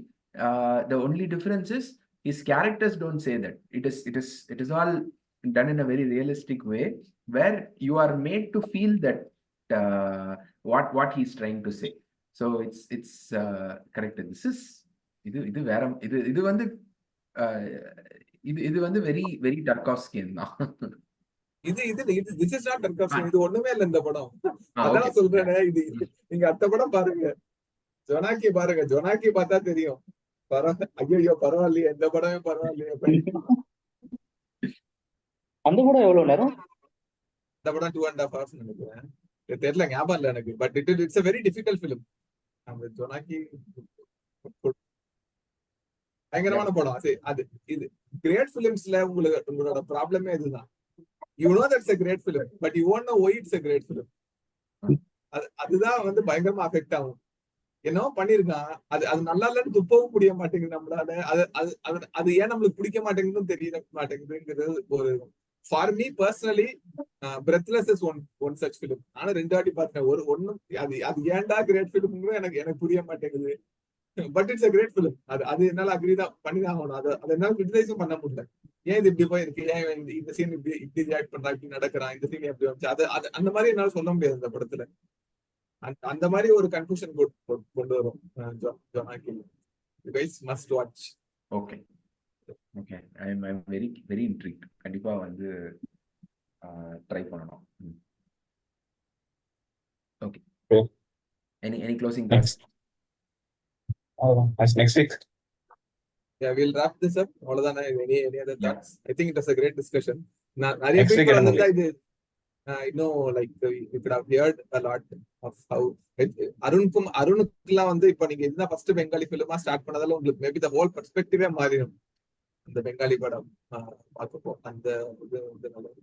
S1: The only difference is his characters don't say that. It is all done in a very realistic way, where you are made to feel that what he's trying to say. So it's correct. இது வேற இது வந்து இது வந்து very very டர்காவ்ஸ்கியன் தான்.
S2: this is not Tarkovsky. இது ஒண்ணுமே இல்ல இந்த படம். அதான் சொல்றேனே, இது நீங்க அந்த படம் பாருங்க, ஜோனாக்கி பாருங்க, ஜோனாக்கி பார்த்தா தெரியும். ஐயோ பரவாயில்லையே, இந்த படமே பரவாயில்லையே.
S4: அந்த படம் எவ்வளவு நேரம்?
S2: இந்த படம் 2.5 hours நினைக்கிறேன், தெரியல, ஞாபகம் இல்ல எனக்கு. But it's a very difficult film. அந்த ஜோனாக்கி பயங்கரமான படம். அது இது கிரேட் பிலிம்ஸ்ல உங்களோட ப்ராப்ளமே இதுதான். You know that's a great film, but you won't know why it's a great film. அதுதான் வந்து பயங்கரமா அஃபெக்ட் ஆகும். என்னவோ பண்ணிருக்கான், அது நல்லா இல்லன்னு துப்பவும் முடிய மாட்டேங்குது நம்மளால. அது ஏன் நம்மளுக்கு பிடிக்க மாட்டேங்குதுன்னு தெரிய மாட்டேங்குதுங்கிறது ஒரு. For me personally breathless is one such film. ஆனா 2 வாட்டி பார்த்தேன். ஒன்னும் அது ஏன்டா கிரேட் ஃபிலிம்ங்கிறது எனக்கு புரிய மாட்டேங்குது. But it's a great film. அது என்னால அக்ரி தான் பண்ணிதான் ஆகணும். அது என்னால கிரிட்டிசைஸும் பண்ண முடியல. ஏன் இது இப்படி போயிருக்கு, ஏன் இந்த சீன் இப்படி ரியாக்ட் பண்றா, இப்படி நடக்கிறான், இந்த சீன் எப்படி வந்துச்சு, அது அந்த மாதிரி என்னால சொல்ல முடியாது இந்த படத்துல. அந்த மாதிரி ஒரு கன்ஃபியூஷன் கொண்டு வரும் ஜோனாக்கி. You guys must watch.
S1: Okay. I'm very very intrigued. கண்டிப்பா வந்து ட்ரை பண்ணனும். Okay. Any closing thoughts?
S3: That's next week.
S2: Yeah, we'll wrap this up. அவ்வளவுதானே? Any other thoughts? I think it was a great discussion. நிறைய பேர் வந்து இது like you could have heard a lot of how அருணுக்குலாம் வந்து இப்ப நீங்க இதுதான் first Bengali ஃபிலிமா start பண்ணதால உங்களுக்கு மேபி the whole perspective மாறிடும் அந்த பெங்காலி படம் பார்க்கப்போ. அந்த இது வந்து நல்லது.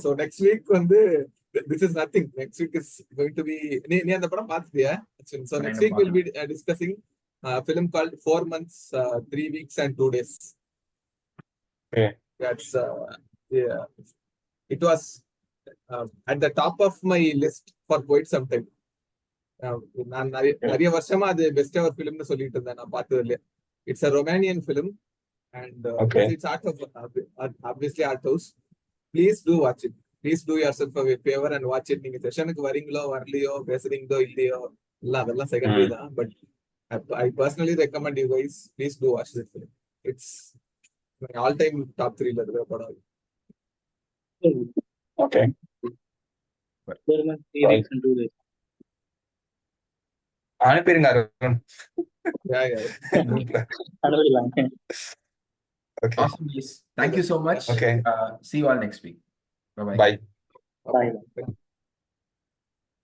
S2: So next week வந்து this is nothing. Next week is going to be நீ அந்த படம் பார்த்தியா? So next week we'll be discussing a film called 4 months 3 weeks and 2 days.
S3: Okay.
S2: That's yeah, it was at the top of my list for quite some time. நான் நிறைய வருஷமா அது best ever ஃபிலிம்னு சொல்லிட்டு இருந்தேன் நான் பார்த்தது இல்லையா. It's a Romanian film and it's art of obviously art house. Please do watch it. Please do yourself a favor and watch it. நீங்க செஷனுக்கு வரீங்களோ வரலையோ, பேசுறீங்களோ இல்லையோ, இல்ல அதெல்லாம் செகண்டரி தான். But I personally recommend you guys, please do watch this film. It's my all time top 3 la irukra padam.
S3: Okay.
S4: 4 months 3 weeks and 2 days.
S3: அனுப்பிருங்க Arun.
S2: Yeah.
S4: அனுப்பிடலாம்.
S3: Okay.
S1: Awesome, guys. Thank you so much.
S3: Okay.
S1: See you all next week. Bye.
S3: Bye.
S2: Bye.